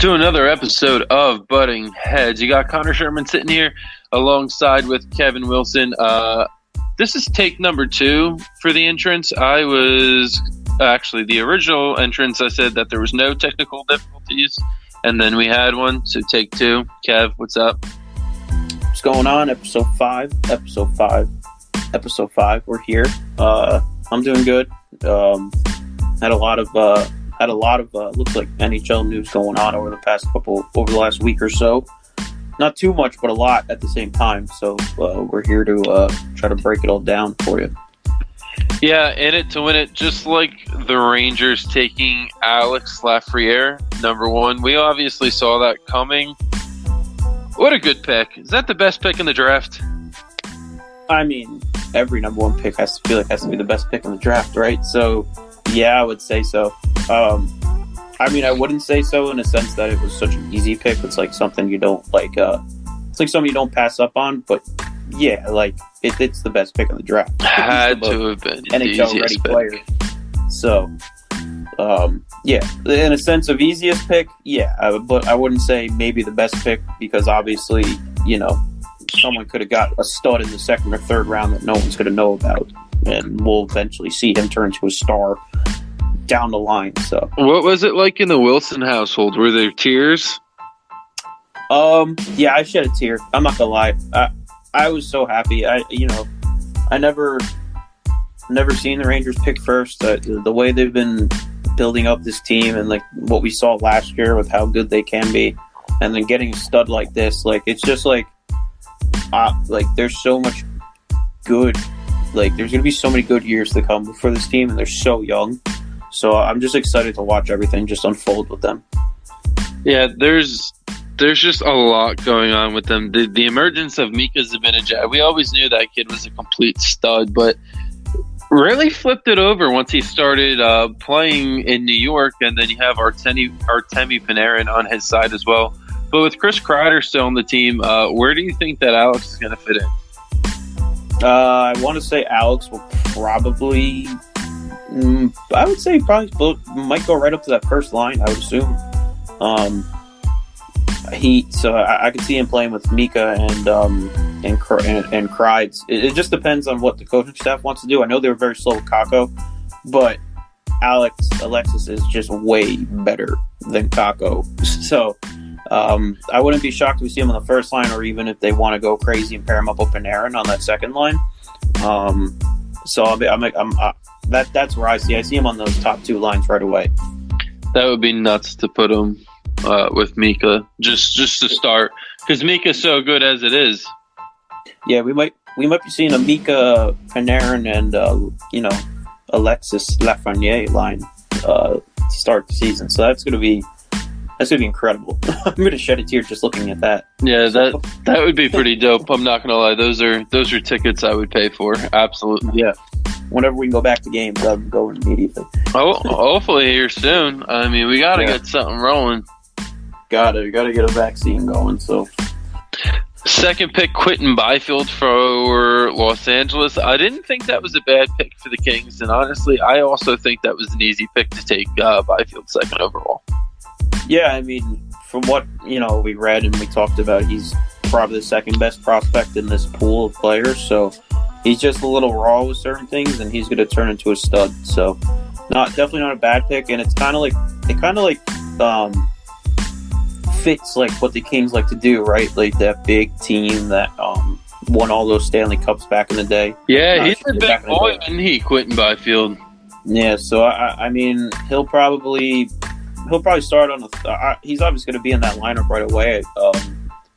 to another episode of Butting Heads. You got Connor Sherman sitting here alongside with Kevin Wilson. This is take number 2 for the entrance. I was actually the original entrance. I said that there was no technical difficulties, and then we had one. So take 2. Kev, what's up? What's going on? Episode 5. We're here. I'm doing good. Had a lot of looks like NHL news going on over the last week or so. Not too much, but a lot at the same time. So we're here to try to break it all down for you. Yeah, in it to win it, just like the Rangers taking Alex Lafreniere, number 1. We obviously saw that coming. What a good pick. Is that the best pick in the draft? I mean, every number 1 pick has to be the best pick in the draft, right? So, yeah, I would say so. I mean, I wouldn't say so in a sense that it was such an easy pick. It's like something you don't it's like something you don't pass up on. But yeah, like it's the best pick in the draft. Had to have been NHL ready player. So, yeah, in a sense of easiest pick, yeah, but I wouldn't say maybe the best pick because obviously, someone could have got a stud in the second or third round that no one's going to know about, and we'll eventually see him turn into a star down the line. So, what was it like in the Wilson household? Were there tears? Yeah, I shed a tear. I'm not gonna lie. I was so happy. I never seen the Rangers pick first. The way they've been building up this team and like what we saw last year with how good they can be, and then getting a stud like this, like it's just like there's so much good. Like there's gonna be so many good years to come for this team, and they're so young. So I'm just excited to watch everything just unfold with them. Yeah, there's just a lot going on with them. The emergence of Mika Zibanejad, we always knew that kid was a complete stud, but really flipped it over once he started playing in New York, and then you have Artemi Panarin on his side as well. But with Chris Kreider still on the team, where do you think that Alex is going to fit in? I want to say Alex will probably... I would say probably might go right up to that first line, I would assume. I could see him playing with Mika and Kreids. It just depends on what the coaching staff wants to do. I know they were very slow with Kakko, but Alexis is just way better than Kakko. So I wouldn't be shocked if we see him on the first line, or even if they want to go crazy and pair him up with Panarin on that second line. That's where I see him on those top 2 lines right away. That would be nuts to put him with Mika just to start, because Mika's so good as it is. Yeah, we might be seeing a Mika, Panarin, and Alexis Lafreniere line to start the season. So that's gonna be incredible. I'm gonna shed a tear just looking at that. Yeah, that would be pretty dope. I'm not gonna lie; those are tickets I would pay for. Absolutely. Yeah. Whenever we can go back to games, I'm going immediately. Oh, hopefully here soon. I mean, we gotta get something rolling. Gotta get a vaccine going. So, second pick, Quinton Byfield for Los Angeles. I didn't think that was a bad pick for the Kings, and honestly, I also think that was an easy pick to take Byfield second overall. Yeah, I mean, from what we read and we talked about, he's probably the second best prospect in this pool of players. So. He's just a little raw with certain things, and he's going to turn into a stud. So, definitely not a bad pick. And it's kind of like fits like what the Kings like to do, right? Like that big team that won all those Stanley Cups back in the day. Yeah, he's a big boy, isn't he, Quinton Byfield? Yeah, so I mean, he'll probably start on he's obviously going to be in that lineup right away.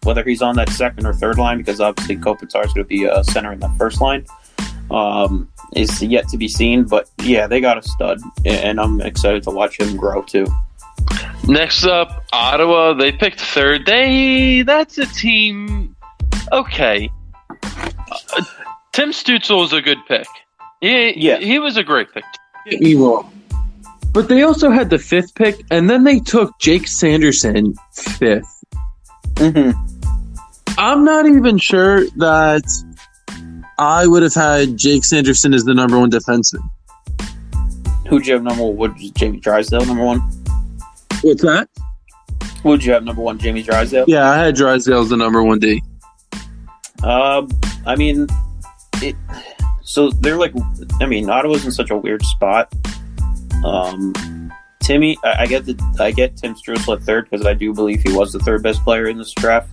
Whether he's on that second or third line, because obviously Kopitar's going to be center in that first line, is yet to be seen. But yeah, they got a stud, and I'm excited to watch him grow too. Next up, Ottawa. They picked third. That's a team. Okay, Tim Stützle was a good pick. He was a great pick. Get me wrong, but they also had the 5th pick, and then they took Jake Sanderson 5th. Mm-hmm. I'm not even sure that I would have had Jake Sanderson as the number 1 defenseman. Who'd you have number one? What was Jamie Drysdale number one? What's that? Who would you have number 1, Jamie Drysdale? Yeah, I had Drysdale as the number 1 D. I mean, so they're like, I mean, Ottawa's in such a weird spot. Timmy, I get Tim Strusel at third because I do believe he was the third best player in this draft.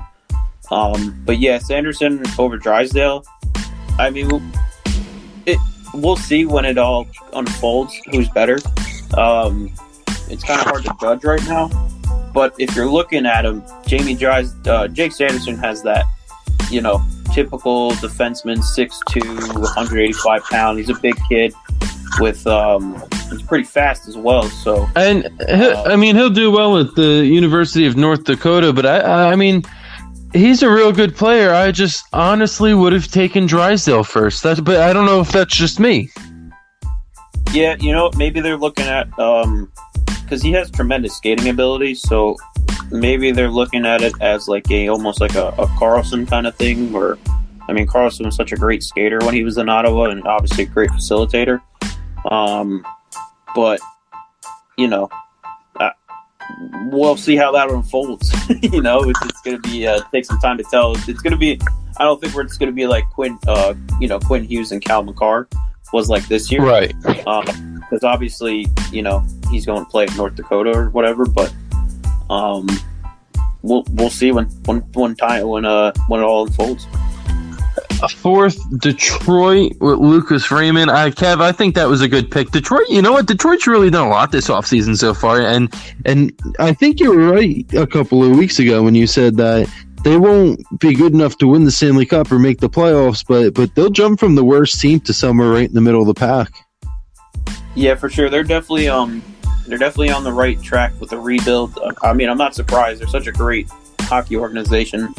But yeah, Sanderson over Drysdale. I mean, we'll see when it all unfolds who's better. It's kind of hard to judge right now. But if you're looking at him, Jake Sanderson has that, typical defenseman, 6'2", 185 pounds. He's a big kid with he's pretty fast as well. So he'll do well at the University of North Dakota. But I mean, he's a real good player. I just honestly would have taken Drysdale first. But I don't know if that's just me. Yeah, maybe they're looking at because he has tremendous skating ability, so maybe they're looking at it as like almost like a Carlson kind of thing. Where, I mean, Carlson was such a great skater when he was in Ottawa, and obviously a great facilitator. But we'll see how that unfolds. It's going to be take some time to tell. It's going to be. I don't think it's going to be like Quinn Hughes and Cal McCarr was like this year, right? Because obviously, he's going to play at North Dakota or whatever. But we'll see when it all unfolds. Fourth, Detroit with Lucas Raymond. Kev, I think that was a good pick. Detroit, you know what? Detroit's really done a lot this offseason so far, and I think you were right a couple of weeks ago when you said that they won't be good enough to win the Stanley Cup or make the playoffs, but they'll jump from the worst team to somewhere right in the middle of the pack. Yeah, for sure. They're definitely on the right track with the rebuild. I mean, I'm not surprised. They're such a great hockey organization.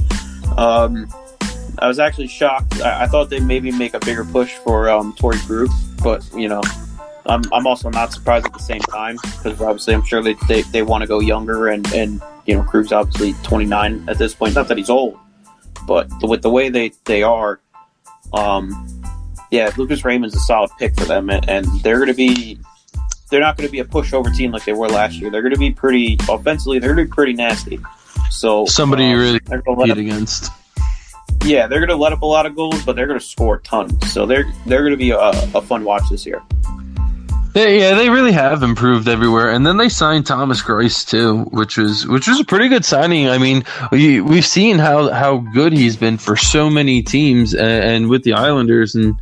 I was actually shocked. I thought they'd maybe make a bigger push for Torrey Krug, but I'm also not surprised at the same time because obviously I'm sure they want to go younger and Krug's obviously 29 at this point. Not that he's old, but with the way they are, Lucas Raymond's a solid pick for them, and they're not going to be a pushover team like they were last year. They're going to be pretty offensively. They're going to be pretty nasty. So somebody you really compete against. Yeah, they're going to let up a lot of goals, but they're going to score a ton. So they're going to be a fun watch this year. They really have improved everywhere, and then they signed Thomas Greiss too, which was a pretty good signing. I mean, we've seen how good he's been for so many teams, and with the Islanders, and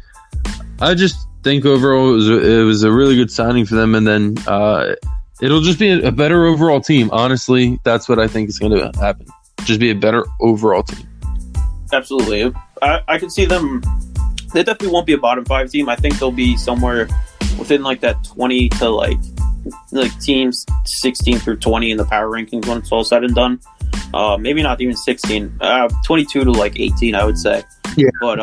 I just think overall it was a really good signing for them. And then it'll just be a better overall team. Honestly, that's what I think is going to happen. Just be a better overall team. Absolutely, I can see them. They definitely won't be a bottom 5 team. I think they'll be somewhere within like that 20 to like teams 16 through 20 in the power rankings when it's all said and done. Maybe not even 16, 22 to like 18, I would say. Yeah, but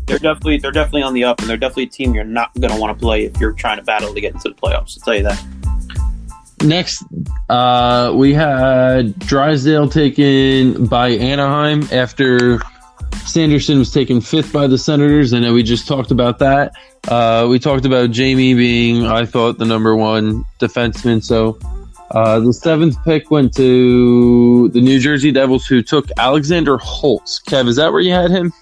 they're definitely on the up, and they're definitely a team you're not going to want to play if you're trying to battle to get into the playoffs. I'll tell you that. Next, we had Drysdale taken by Anaheim after Sanderson was taken 5th by the Senators. I know we just talked about that. We talked about Jamie being, I thought, the number 1 defenseman. So the 7th pick went to the New Jersey Devils, who took Alexander Holtz. Kev, is that where you had him?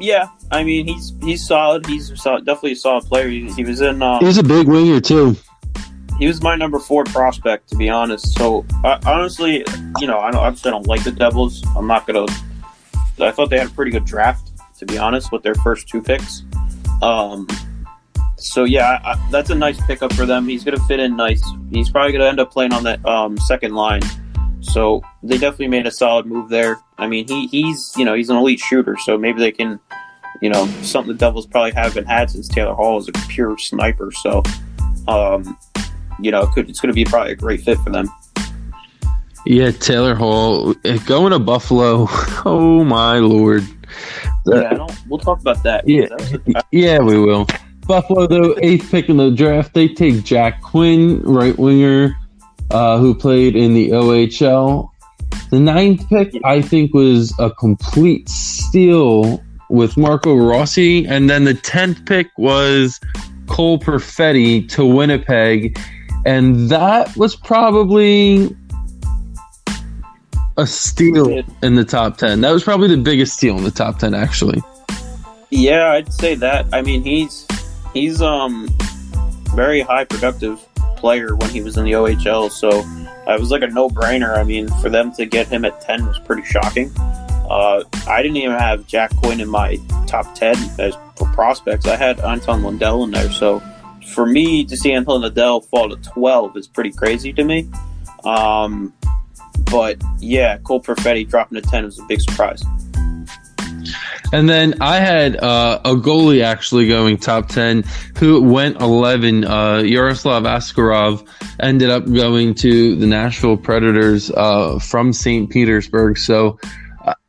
Yeah. I mean, he's solid. He's definitely a solid player. He was in. He's a big winger too. He was my number 4 prospect, to be honest. So honestly, I don't like the Devils. I'm not gonna. I thought they had a pretty good draft, to be honest, with their first 2 picks. So yeah, that's a nice pickup for them. He's gonna fit in nice. He's probably gonna end up playing on that second line. So they definitely made a solid move there. I mean, he's an elite shooter, so maybe they can, something the Devils probably haven't had since Taylor Hall is a pure sniper. So, it's going to be probably a great fit for them. Yeah, Taylor Hall going to Buffalo. Oh my Lord! We'll talk about that. Yeah, we will. Buffalo, though, 8th pick in the draft, they take Jack Quinn, right winger, who played in the OHL. The 9th pick, I think, was a complete steal with Marco Rossi, and then the 10th pick was Cole Perfetti to Winnipeg. and that was probably a steal in the top 10. That was probably the biggest steal in the top 10, actually. Yeah, I'd say that. I mean, he's very high productive player when he was in the OHL, so it was like a no-brainer. I mean, for them to get him at 10 was pretty shocking. I didn't even have Jack Quinn in my top 10 as for prospects. I had Anton Lundell in there, so for me to see Anton Lundell fall to 12 is pretty crazy to me. But yeah, Cole Perfetti dropping to 10 was a big surprise. And then I had a goalie actually going top 10 who went 11. Yaroslav Askarov ended up going to the Nashville Predators from St. Petersburg. So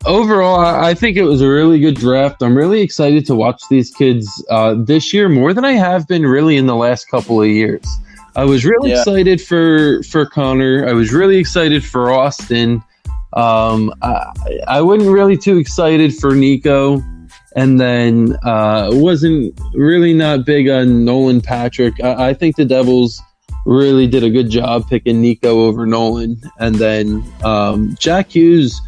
overall, I think it was a really good draft. I'm really excited to watch these kids this year more than I have been really in the last couple of years. I was really excited for Connor. I was really excited for Austin. I wasn't really too excited for Nico, and then wasn't really not big on Nolan Patrick. I think the Devils really did a good job picking Nico over Nolan, and then Jack Hughes,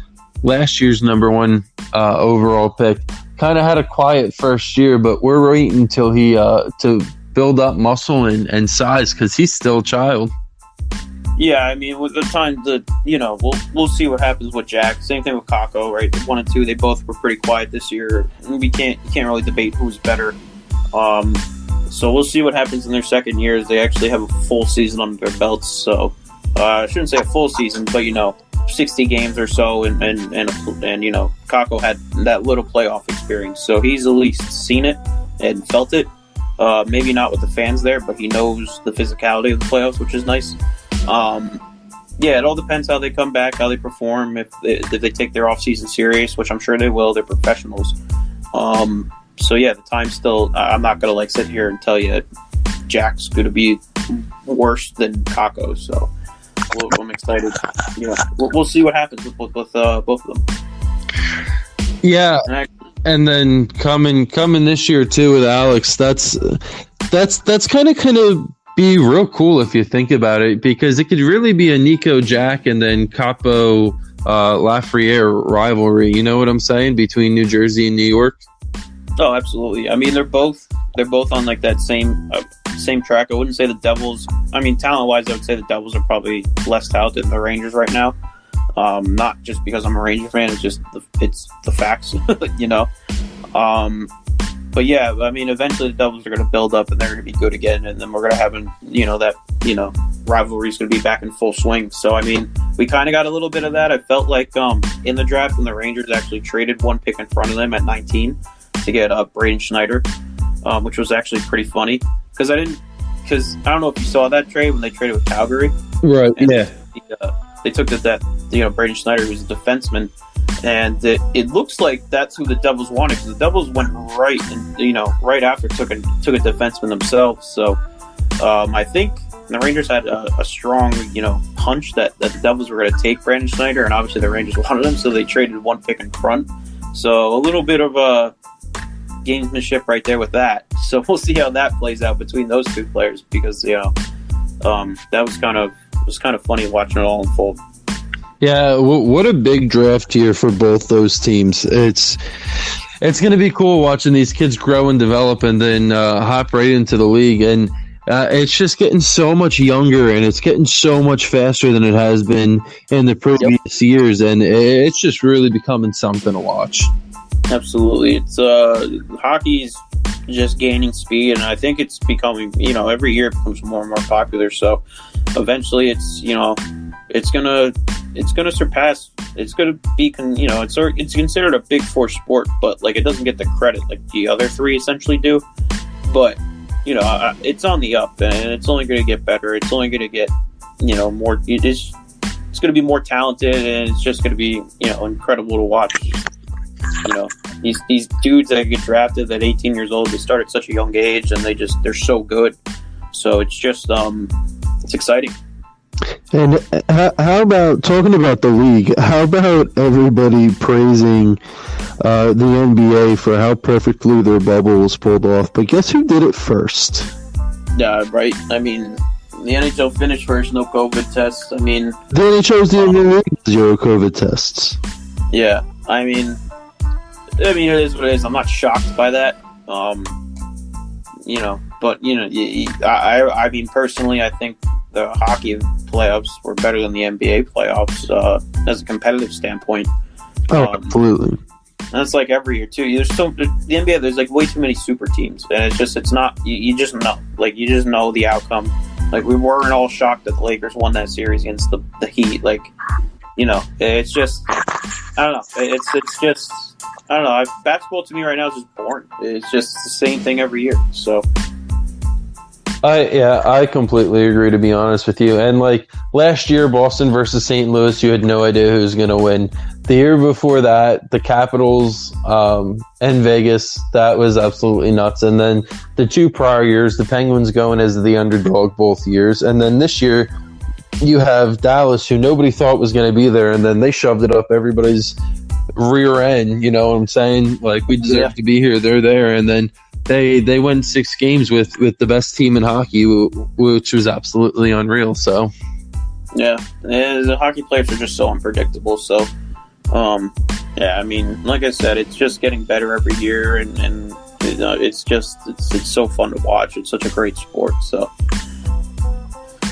last year's number one overall pick, kind of had a quiet first year, but we're waiting until he to build up muscle and size because he's still a child. Yeah, I mean, with the time we'll see what happens with Jack. Same thing with Kakko, right? 1 and 2, they both were pretty quiet this year. You can't really debate who's better. So we'll see what happens in their second years. They actually have a full season under their belts. So I shouldn't say a full season, but 60 games or so, and Kakko had that little playoff experience. So he's at least seen it and felt it. Maybe not with the fans there, but he knows the physicality of the playoffs, which is nice. It all depends how they come back, how they perform, if they take their off-season serious, which I'm sure they will. They're professionals. The time's still... I'm not going to sit here and tell you Jack's going to be worse than Kakko, so I'm excited. We'll see what happens with both of them. Yeah, and then coming this year, too, with Alex, that's kind of be real cool if you think about it, because it could really be a Nico Jack and then Capo Lafreniere rivalry. You know what I'm saying, between New Jersey and New York? Oh, absolutely. I mean, they're both on that same track. I wouldn't say the Devils. I mean, talent wise, I would say the Devils are probably less talented than the Rangers right now. Not just because I'm a Ranger fan. It's just it's the facts, But yeah, I mean, eventually the Devils are going to build up and they're going to be good again, and then we're going to have rivalry is going to be back in full swing. So I mean, we kind of got a little bit of that. I felt like in the draft when the Rangers actually traded one pick in front of them at 19 to get Braden Schneider, which was actually pretty funny because I don't know if you saw that trade when they traded with Calgary, right? Yeah, they took Braden Schneider, who's a defenseman. And it looks like that's who the Devils wanted, because the Devils went right after took a defenseman themselves. So I think the Rangers had a strong hunch that the Devils were going to take Brandon Schneider, and obviously the Rangers wanted him, so they traded one pick in front. So a little bit of a gamesmanship right there with that. So we'll see how that plays out between those two players, because that was kind of funny watching it all unfold. Yeah, what a big draft year for both those teams. It's going to be cool watching these kids grow and develop and then hop right into the league. And it's just getting so much younger, and it's getting so much faster than it has been in the previous years. And it's just really becoming something to watch. Absolutely. It's hockey's just gaining speed, and I think it's becoming, every year it becomes more and more popular. So eventually it's gonna surpass. It's gonna be, it's considered a Big Four sport, but it doesn't get the credit like the other three essentially do. But it's on the up, and it's only going to get better. It's only going to get more. It's going to be more talented, and it's just going to be incredible to watch. These dudes that get drafted at 18 years old, they start at such a young age, and they're so good. So it's just it's exciting. And how about, talking about the league, how about everybody praising the NBA for how perfectly their bubble was pulled off? But guess who did it first? Yeah, right. I mean, The NHL finished first, no COVID tests. I mean, the NHL is the only league with 0 COVID tests. Yeah, I mean, it is what it is. I'm not shocked by that. I mean, personally, I think the hockey playoffs were better than the NBA playoffs as a competitive standpoint. Absolutely. And it's like every year too. The NBA, there's like way too many super teams, and it's not. You just know, you just know the outcome. Like, we weren't all shocked that the Lakers won that series against the Heat. It's just, I don't know. It's just, I don't know. Basketball to me right now is just boring. It's just the same thing every year. So. I completely agree, to be honest with you. And last year, Boston versus St. Louis, you had no idea who was going to win. The year before that, the Capitals and Vegas, that was absolutely nuts. And then the 2 prior years, the Penguins going as the underdog both years. And then this year, you have Dallas, who nobody thought was going to be there, and then they shoved it up everybody's rear end. You know what I'm saying? We deserve to be here. They're there. And then they won 6 games with the best team in hockey, which was absolutely unreal. So, yeah, the hockey players are just so unpredictable. So, I mean, like I said, it's just getting better every year, and it's so fun to watch. It's such a great sport. So,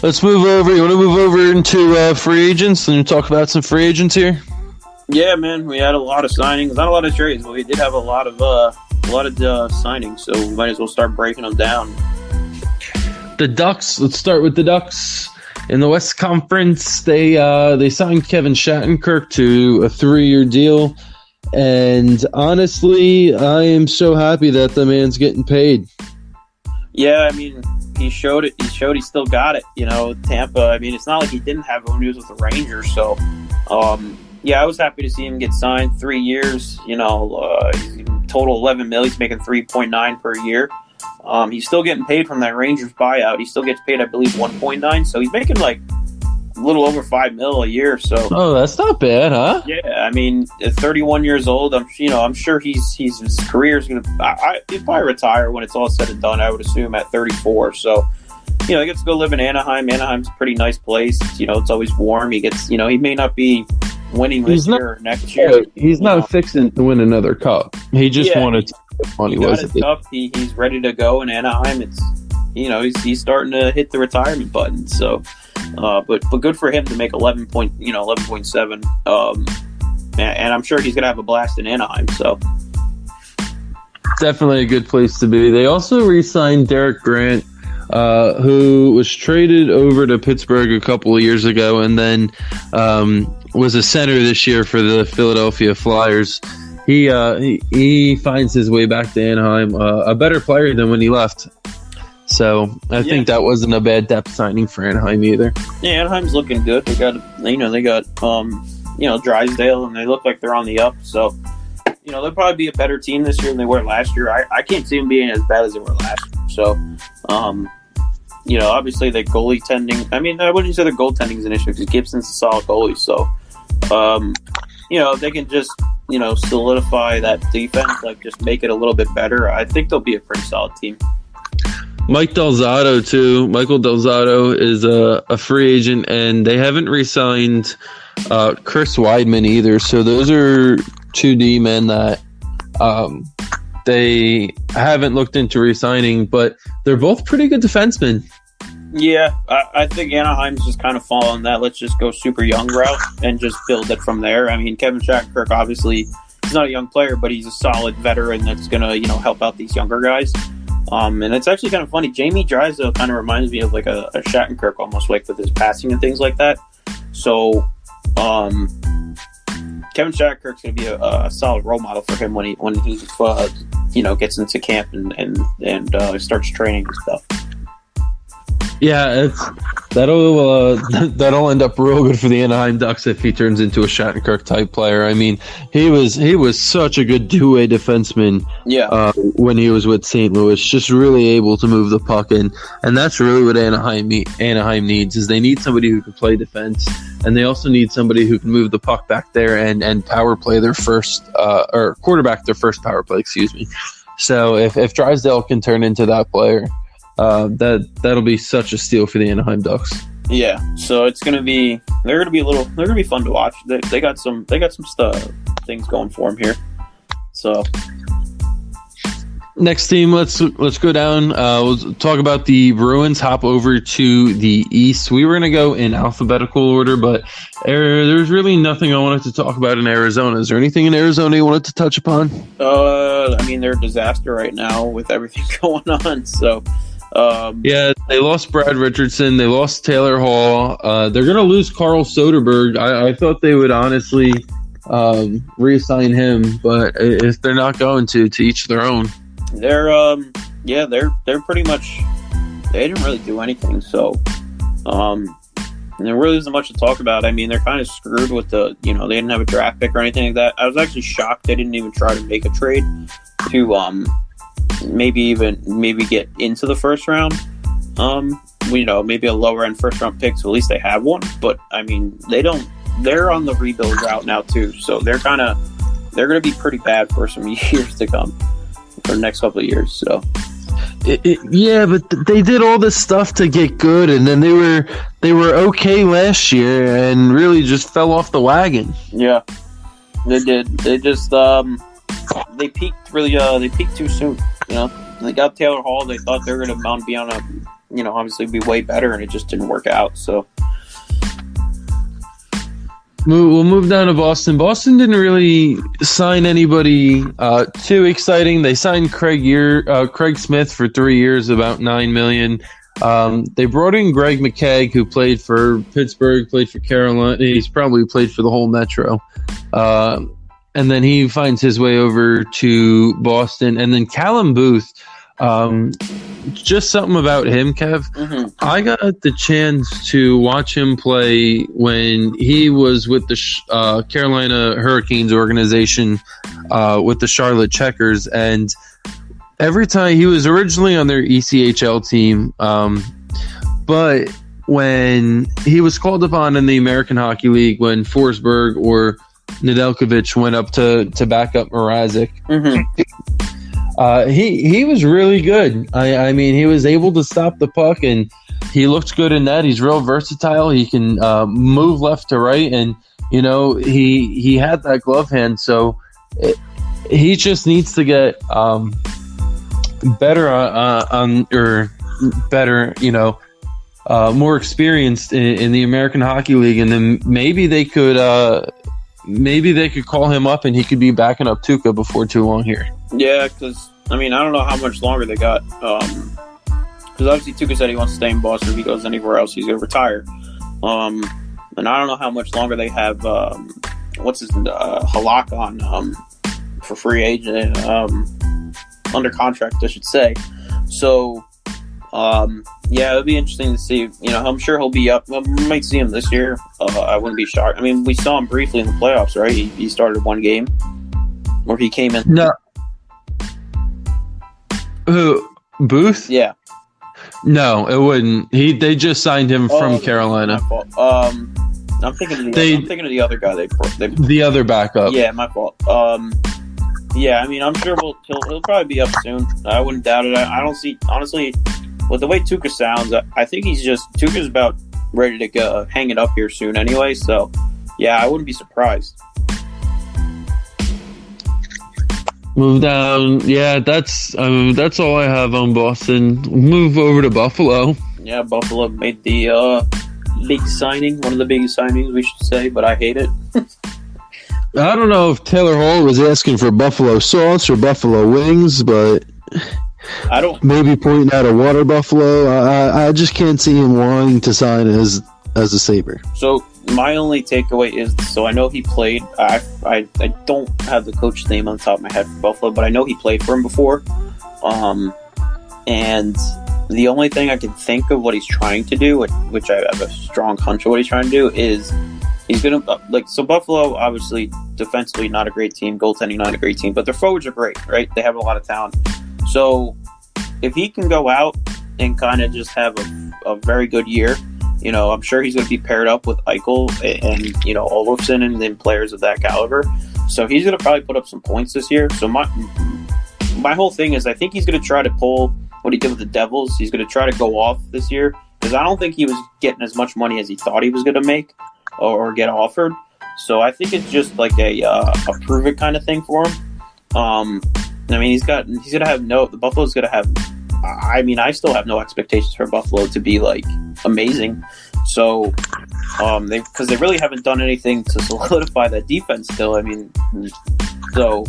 let's move over. You want to move over into free agents and talk about some free agents here? Yeah, man, we had a lot of signings, not a lot of trades, but we did have a lot of signings, so we might as well start breaking them down. The Ducks. Let's start with the Ducks. In the West Conference, they signed Kevin Shattenkirk to a 3-year deal, and honestly, I am so happy that the man's getting paid. Yeah, I mean, he showed it. He showed he still got it. Tampa. I mean, it's not like he didn't have it when he was with the Rangers. So, yeah, I was happy to see him get signed 3 years. Total $11 million. He's making $3.9 per year. He's still getting paid from that Rangers buyout. He still gets paid, I believe, $1.9. So he's making a little over $5 million a year. So that's not bad, huh? Yeah, I mean, at 31 years old, I'm sure his career is gonna. He'll probably retire when it's all said and done. I would assume at 34. So, he gets to go live in Anaheim. Anaheim's a pretty nice place. It's always warm. He gets. He may not be winning this year or next year. He's not fixing to win another cup. He just wanted to get money. He got his cup. He's ready to go in Anaheim. It's he's starting to hit the retirement button. So, but good for him to make 11.7. And I'm sure he's gonna have a blast in Anaheim. So, definitely a good place to be. They also re-signed Derek Grant, who was traded over to Pittsburgh a couple of years ago, and then was a center this year for the Philadelphia Flyers. He finds his way back to Anaheim, a better player than when he left. So I think that wasn't a bad depth signing for Anaheim either. Yeah, Anaheim's looking good. They got Drysdale, and they look like they're on the up. So they'll probably be a better team this year than they were last year. I can't see them being as bad as they were last year. So, obviously the goaltending. I mean, I wouldn't say the goaltending is an issue because Gibson's a solid goalie. So, if they can just solidify that defense, just make it a little bit better, I think they'll be a pretty solid team. Michael Delzato is a free agent, and they haven't re-signed Chris Weidman either. So those are 2 D-men that they haven't looked into re-signing, but they're both pretty good defensemen. Yeah, I think Anaheim's just kind of following that. Let's just go super young route and just build it from there. I mean, Kevin Shattenkirk, obviously, he's not a young player, but he's a solid veteran that's going to, help out these younger guys. And it's actually kind of funny. Jamie Drysdale kind of reminds me of a Shattenkirk almost, with his passing and things like that. So, Kevin Shattenkirk's going to be a solid role model for him when he gets into camp and starts training and stuff. Yeah, that'll end up real good for the Anaheim Ducks if he turns into a Shattenkirk type player. I mean, he was such a good 2-way defenseman. Yeah. When he was with St. Louis, just really able to move the puck in, and that's really what Anaheim needs. Is they need somebody who can play defense, and they also need somebody who can move the puck back there and power play their first or quarterback their first power play. Excuse me. So if Drysdale can turn into that player, that'll be such a steal for the Anaheim Ducks. Yeah, so they're gonna be fun to watch. They got some stuff, things going for them here. So next team, let's go down. We'll talk about the Bruins. Hop over to the East. We were going to go in alphabetical order, but there's really nothing I wanted to talk about in Arizona. Is there anything in Arizona you wanted to touch upon? I mean, they're a disaster right now with everything going on. So, yeah, they lost Brad Richardson. They lost Taylor Hall. They're going to lose Carl Soderberg. I thought they would honestly reassign him, but if they're not going to each their own. They're pretty much, they didn't really do anything, so there really isn't much to talk about. I mean, they're kind of screwed with they didn't have a draft pick or anything like that. I was actually shocked they didn't even try to make a trade to maybe get into the first round. Maybe a lower end first round pick, so at least they have one. But I mean, they're on the rebuild route now too, so they're going to be pretty bad for some years to come. For the next couple of years, so yeah, but they did all this stuff to get good, and then they were okay last year, and really just fell off the wagon. Yeah, they did. They just they peaked they peaked too soon. They got Taylor Hall. They thought they were going to be on a obviously be way better, and it just didn't work out. So. We'll move down to Boston. Boston didn't really sign anybody too exciting. They signed Craig Smith for 3 years, about $9 million. They brought in Greg McKegg, who played for Pittsburgh, played for Carolina. He's probably played for the whole Metro. And then he finds his way over to Boston. And then Callum Booth, just something about him, Kev. Mm-hmm. I got the chance to watch him play when he was with the Carolina Hurricanes organization with the Charlotte Checkers, and every time he was originally on their ECHL team, but when he was called upon in the American Hockey League, when Forsberg or Nedeljkovic went up to back up Mrazek, he was really good. I mean, he was able to stop the puck, and he looked good in that. He's real versatile. He can move left to right, and he had that glove hand. So he just needs to get better more experienced in the American Hockey League, and then maybe they could call him up, and he could be backing up Tuukka before too long here. Yeah, because, I mean, I don't know how much longer they got. Because obviously Tuukka said he wants to stay in Boston. If he goes anywhere else, he's going to retire. And I don't know how much longer they have, Halak on for free agent, under contract, I should say. So, it'll be interesting to see. I'm sure he'll be up. We might see him this year. I wouldn't be shocked. I mean, we saw him briefly in the playoffs, right? He started one game, or he came in. No. Who? Booth? Yeah. No, it wouldn't. They just signed him from Carolina. My fault. I'm thinking of the other guy. The other backup. Yeah, my fault. Yeah, I mean, I'm sure he'll probably be up soon. I wouldn't doubt it. I don't see, honestly, with the way Tuukka sounds, I think Tuukka's about ready to go, hang it up here soon anyway. So, yeah, I wouldn't be surprised. Move down. Yeah, that's all I have on Boston. Move over to Buffalo. Yeah, Buffalo made the big signing, one of the biggest signings, we should say, but I hate it. I don't know if Taylor Hall was asking for buffalo sauce or buffalo wings, but I don't. Maybe pointing out a water buffalo. I just can't see him wanting to sign as a Sabre. So my only takeaway is, so I know he played. I don't have the coach's name on the top of my head for Buffalo, but I know he played for him before. And the only thing I can think of what he's trying to do, which I have a strong hunch of what he's trying to do, is he's going to, so Buffalo, obviously, defensively not a great team, goaltending not a great team, but their forwards are great, right? They have a lot of talent. So if he can go out and kind of just have a very good year, I'm sure he's going to be paired up with Eichel and Olofsson and then players of that caliber. So he's going to probably put up some points this year. So my whole thing is, I think he's going to try to pull what he did with the Devils. He's going to try to go off this year because I don't think he was getting as much money as he thought he was going to make or get offered. So I think it's just like a prove it kind of thing for him. I mean, he's going to have the Buffalo's going to have. I mean, I still have no expectations for Buffalo to be like amazing. So, because they really haven't done anything to solidify that defense still. I mean, so,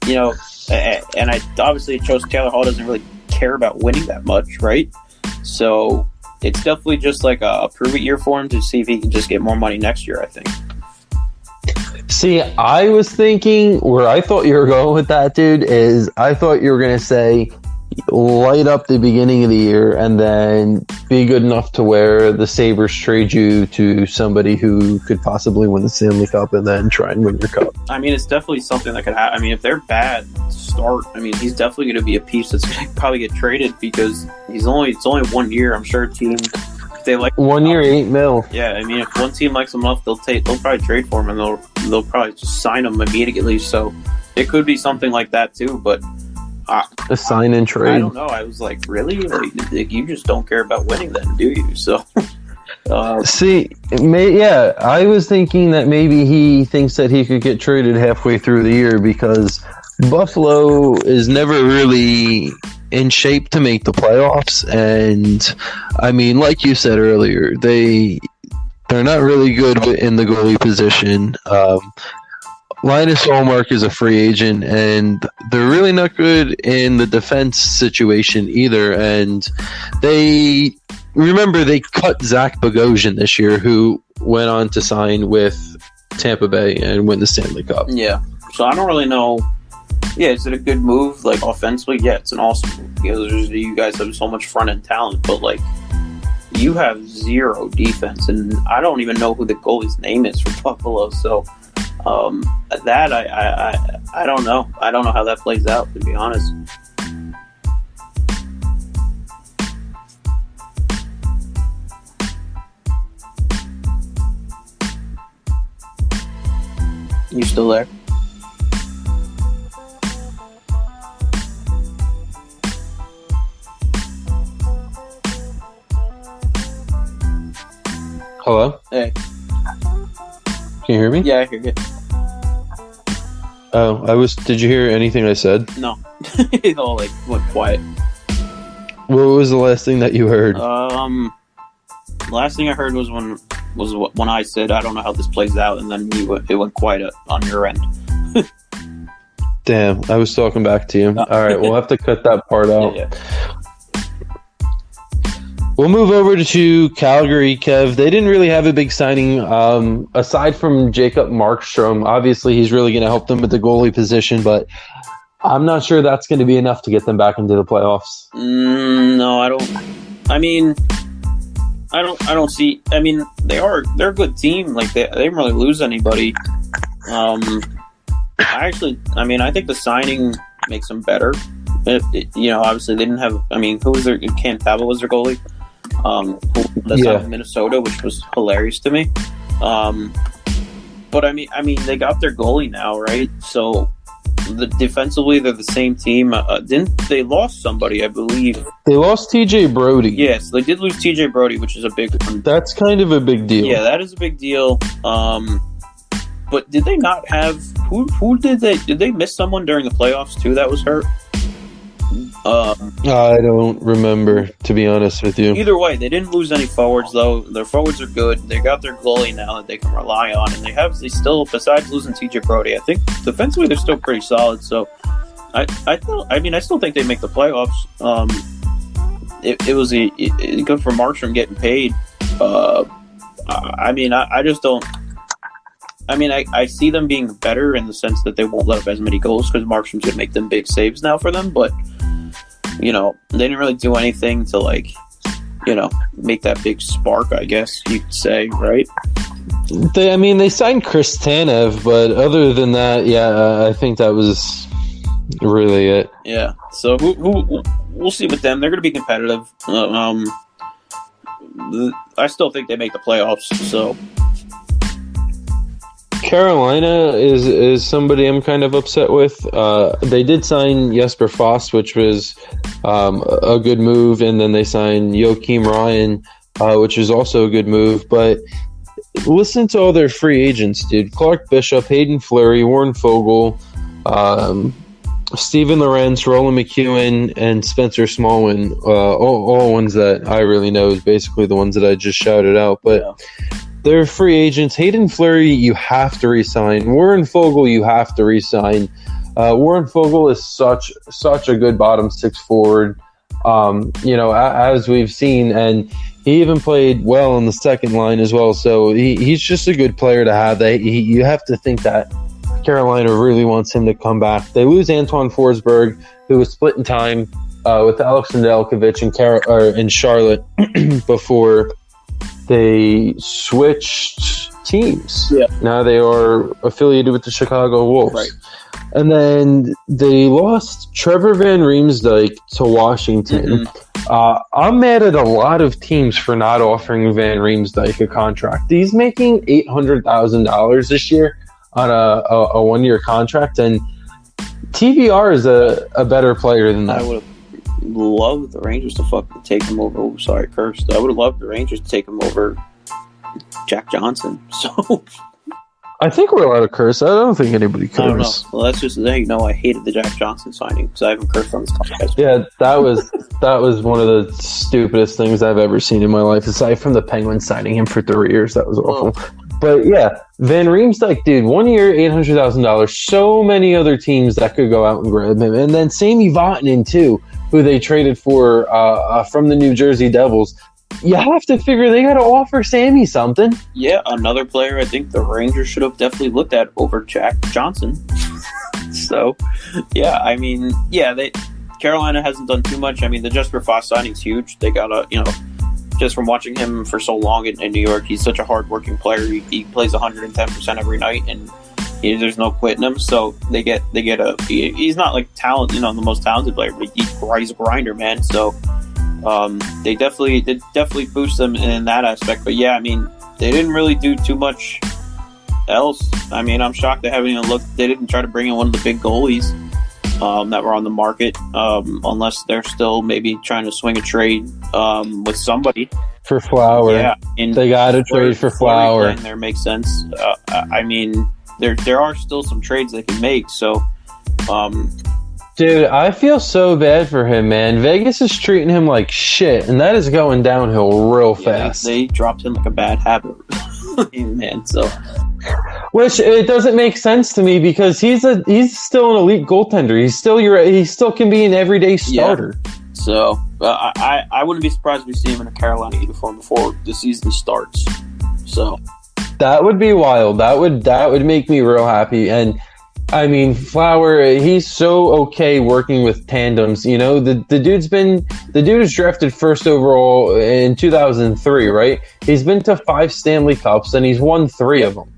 you know, and obviously it shows Taylor Hall doesn't really care about winning that much, right? So it's definitely just like a prove it year for him to see if he can just get more money next year, I think. See, I was thinking where I thought you were going with that, dude, is I thought you were going to say light up the beginning of the year and then be good enough to where the Sabres trade you to somebody who could possibly win the Stanley Cup and then try and win your cup. I mean, it's definitely something that could happen. I mean, if they're bad to start, I mean, he's definitely going to be a piece that's going to probably get traded because it's only 1 year. I'm sure a team, if they like 1 year, $8 million. Yeah, I mean, if one team likes him enough, they'll probably trade for him and they'll probably just sign him immediately. So it could be something like that too, but a sign and trade. I don't know. I was like, really? Like, you just don't care about winning then, do you? So, see, I was thinking that maybe he thinks that he could get traded halfway through the year because Buffalo is never really in shape to make the playoffs. And, I mean, like you said earlier, they're not really good in the goalie position. Linus Ullmark is a free agent, and they're really not good in the defense situation either. And they cut Zach Bogosian this year, who went on to sign with Tampa Bay and win the Stanley Cup. Yeah. So I don't really know. Yeah, is it a good move? Like offensively, yeah, it's an awesome move because you guys have so much front end talent, but like you have zero defense, and I don't even know who the goalie's name is for Buffalo. So. That I don't know. I don't know how that plays out, to be honest. You still there? Hello? Hey. Can you hear me? Yeah, I hear you. Oh, did you hear anything I said? No. It all like went quiet. What was the last thing that you heard? The last thing I heard was when I said I don't know how this plays out, and then it went quiet on your end. Damn, I was talking back to you. No. All right, we'll have to cut that part out. Yeah. We'll move over to Calgary, Kev. They didn't really have a big signing aside from Jacob Markstrom. Obviously, he's really going to help them with the goalie position, but I'm not sure that's going to be enough to get them back into the playoffs. No, I don't. I mean, I don't see. I mean, they're a good team. Like they didn't really lose anybody. I think the signing makes them better. Obviously they didn't have. I mean, who was their? Cantava was their goalie. That's out of Minnesota, which was hilarious to me. But I mean, they got their goalie now, right? So defensively, they're the same team. Didn't they lost somebody? I believe they lost TJ Brody. Yes, they did lose TJ Brody, which is a big one. That's kind of a big deal. Yeah, that is a big deal. But did they not have who did they miss someone during the playoffs too that was hurt? I don't remember, to be honest with you. Either way, they didn't lose any forwards though. Their forwards are good. They got their goalie now that they can rely on, and they still, besides losing TJ Brody, I think defensively they're still pretty solid. So I still think they make the playoffs. It was good for Markstrom getting paid. I just don't. I mean, I see them being better in the sense that they won't let up as many goals because Markstrom's going to make them big saves now for them. But, they didn't really do anything to, make that big spark, I guess you could say, right? They signed Chris Tanev, but other than that, I think that was really it. Yeah. So we'll see with them. They're going to be competitive. I still think they make the playoffs, so... Carolina is somebody I'm kind of upset with. They did sign Jesper Fast, which was a good move, and then they signed Joakim Ryan, which is also a good move. But listen to all their free agents, dude. Clark Bishop, Hayden Fleury, Warren Fogle, Steven Lorenz, Roland McEwen, and Spencer Smallwin. All ones that I really know is basically the ones that I just shouted out. But they're free agents. Hayden Fleury, you have to re-sign. Warren Fogle, you have to re-sign. Warren Fogle is such a good bottom six forward, as we've seen, and he even played well on the second line as well. So he's just a good player to have. You have to think that Carolina really wants him to come back. They lose Antoine Forsberg, who was split in time with Alex Nedeljkovic and Charlotte before they switched teams. Yeah. Now they are affiliated with the Chicago Wolves. Right. And then they lost Trevor Van Riemsdyk to Washington. Mm-hmm. I'm mad at a lot of teams for not offering Van Riemsdyk a contract. He's making $800,000 this year on a one-year contract, and TVR is a better player than that. I would have loved the Rangers to fucking take him over. Oh, sorry, cursed. I would have loved the Rangers to take him over Jack Johnson. So I think we're allowed to curse. I don't think anybody cares. I don't know. Well, that's just the thing. I hated the Jack Johnson signing because I haven't cursed on this podcast. Yeah, that was one of the stupidest things I've ever seen in my life. Aside from the Penguins signing him for 3 years, that was awful. But yeah, Van Riemsdyk, dude, 1 year, $800,000. So many other teams that could go out and grab him, and then Sami Vatanen too, who they traded for from the New Jersey Devils. You have to figure they got to offer Sammy something. Yeah, another player I think the Rangers should have definitely looked at over Jack Johnson. So, yeah, I mean, Carolina hasn't done too much. I mean, the Jesper Fast signing's huge. They got just from watching him for so long in New York, he's such a hard-working player. He plays 110% every night, and there's no quitting him. So they get he's not like talent, the most talented player, but he's a grinder, man. So they definitely boost them in that aspect. But yeah, I mean, they didn't really do too much else. I mean, I'm shocked they haven't even looked. They didn't try to bring in one of the big goalies that were on the market, unless they're still maybe trying to swing a trade with somebody for Flower. Yeah, they got to trade for Flower. There makes sense. I mean, there are still some trades they can make. So, dude, I feel so bad for him, man. Vegas is treating him like shit, and that is going downhill real fast. They dropped him like a bad habit, man. So. Which it doesn't make sense to me because he's still an elite goaltender. He still can be an everyday starter. Yeah. So I wouldn't be surprised if we see him in a Carolina uniform before the season starts. So that would be wild. That would make me real happy. And I mean, Flower, he's so okay working with tandems. The dude is drafted first overall in 2003, right? He's been to 5 Stanley Cups and he's won 3 of them.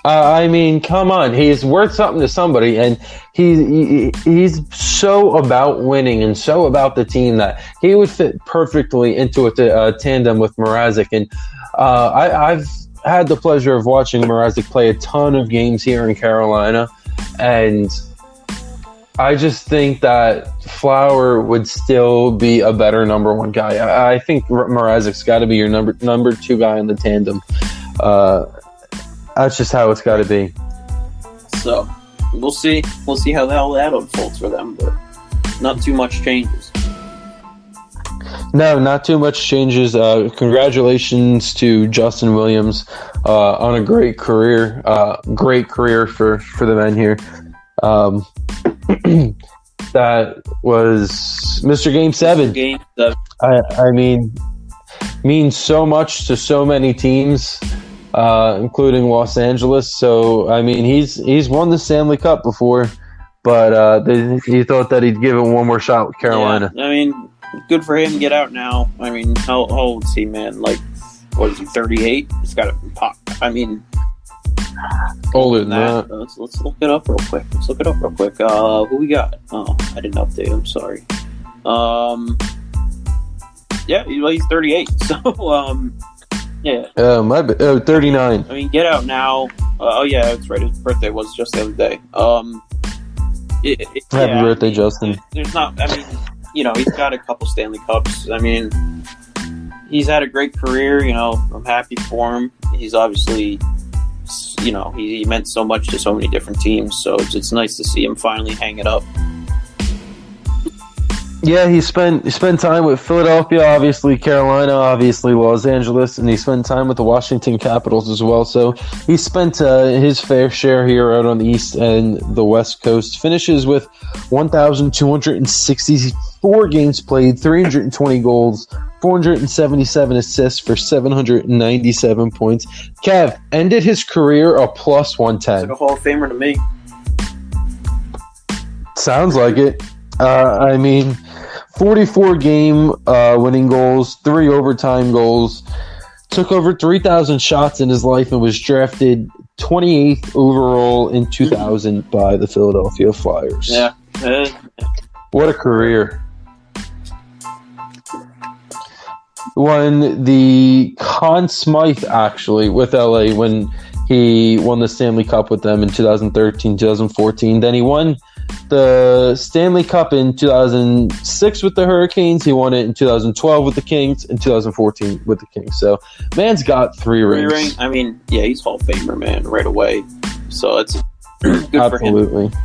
I mean, come on. He's worth something to somebody, and he's so about winning and so about the team that he would fit perfectly into a tandem with Mrazek. And I've had the pleasure of watching Mrazek play a ton of games here in Carolina, and I just think that Flower would still be a better number 1 guy. I think Mrazek's got to be your number 2 guy in the tandem. That's just how it's got to be. So we'll see. We'll see how that unfolds for them, but not too much changes. No, not too much changes. Congratulations to Justin Williams on a great career. Great career for the men here. That was Mr. Game 7. Game 7. I mean, means so much to so many teams. Including Los Angeles. So, I mean, he's won the Stanley Cup before, but he thought that he'd give it one more shot with Carolina. Yeah, I mean, good for him to get out now. I mean, how old is he, man? Like, what is he, 38? It's got to pop. I mean, older than that. Let's look it up real quick. Who we got? Oh, I didn't update him. Sorry. Yeah, he's 38. So, Yeah. 39. I mean, get out now. Oh yeah, that's right. His birthday was just the other day. Happy birthday, Justin. There's not. I mean, he's got a couple Stanley Cups. I mean, he's had a great career. I'm happy for him. He's obviously, he meant so much to so many different teams. So it's nice to see him finally hang it up. Yeah, he spent time with Philadelphia, obviously Carolina, obviously Los Angeles, and he spent time with the Washington Capitals as well. So he spent his fair share here out on the East and the West Coast. Finishes with 1,264 games played, 320 goals, 477 assists for 797 points. Kev ended his career a plus 110. It's like a Hall of Famer to me. Sounds like it. I mean, 44 game winning goals, 3 overtime goals, took over 3,000 shots in his life, and was drafted 28th overall in 2000 by the Philadelphia Flyers. Yeah. What a career. Won the Conn Smythe, actually, with LA when he won the Stanley Cup with them in 2013, 2014. Then he won the Stanley Cup in 2006 with the Hurricanes. He won it in 2012 with the Kings, and 2014 with the Kings. So, man's got 3 rings. I mean, yeah, he's Hall of Famer, man, right away. So it's good Absolutely. For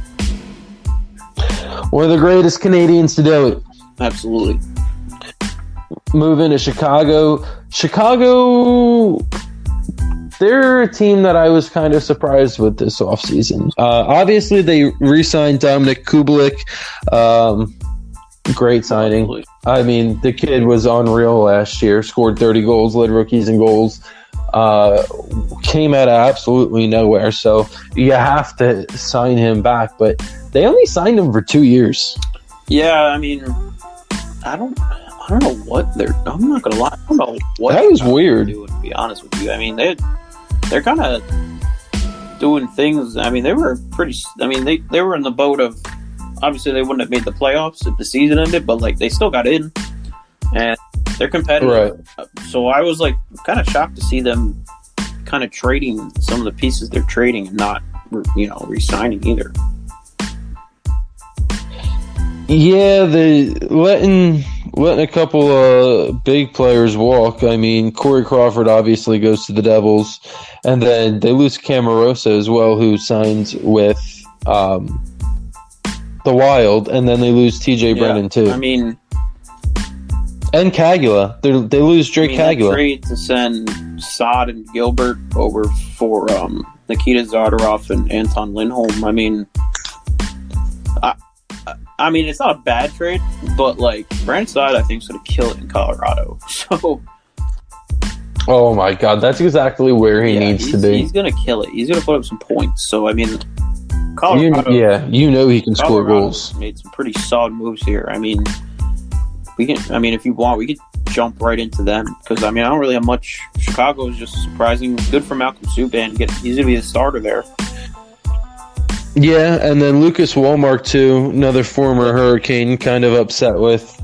him. One of the greatest Canadians to do it. Absolutely. Moving to Chicago. They're a team that I was kind of surprised with this offseason. Obviously, they re-signed Dominic Kubalik. Great signing. Absolutely. I mean, the kid was unreal last year. Scored 30 goals, led rookies in goals. Came out of absolutely nowhere. So you have to sign him back. But they only signed him for 2 years. Yeah, I mean, I don't know what they're. I'm not gonna lie. I don't know what that was weird. To be honest with you, I mean they're kind of doing things. I mean, they were pretty. I mean, they were in the boat of. Obviously, they wouldn't have made the playoffs if the season ended, but like they still got in, and they're competitive. Right. So I was like kind of shocked to see them kind of trading some of the pieces they're trading and not, re-signing either. Yeah, they letting a couple of big players walk. I mean, Corey Crawford obviously goes to the Devils, and then they lose Camarosa as well, who signs with the Wild, and then they lose TJ Brennan too. I mean, and Kagula. They lose Drake Kagula. That trade to send Saad and Gilbert over for Nikita Zadorov and Anton Lindholm. I mean, it's not a bad trade, but like Brent Saad, I think is going to kill it in Colorado. So, oh my God, that's exactly where he needs to be. He's going to kill it. He's going to put up some points. So, I mean, Colorado, he can score goals. Made some pretty solid moves here. I mean, if you want, we could jump right into them because I don't really have much. Chicago is just surprising. Good for Malcolm Subban. He's going to be the starter there. Yeah, and then Lucas Wallmark, too, another former Hurricane, kind of upset with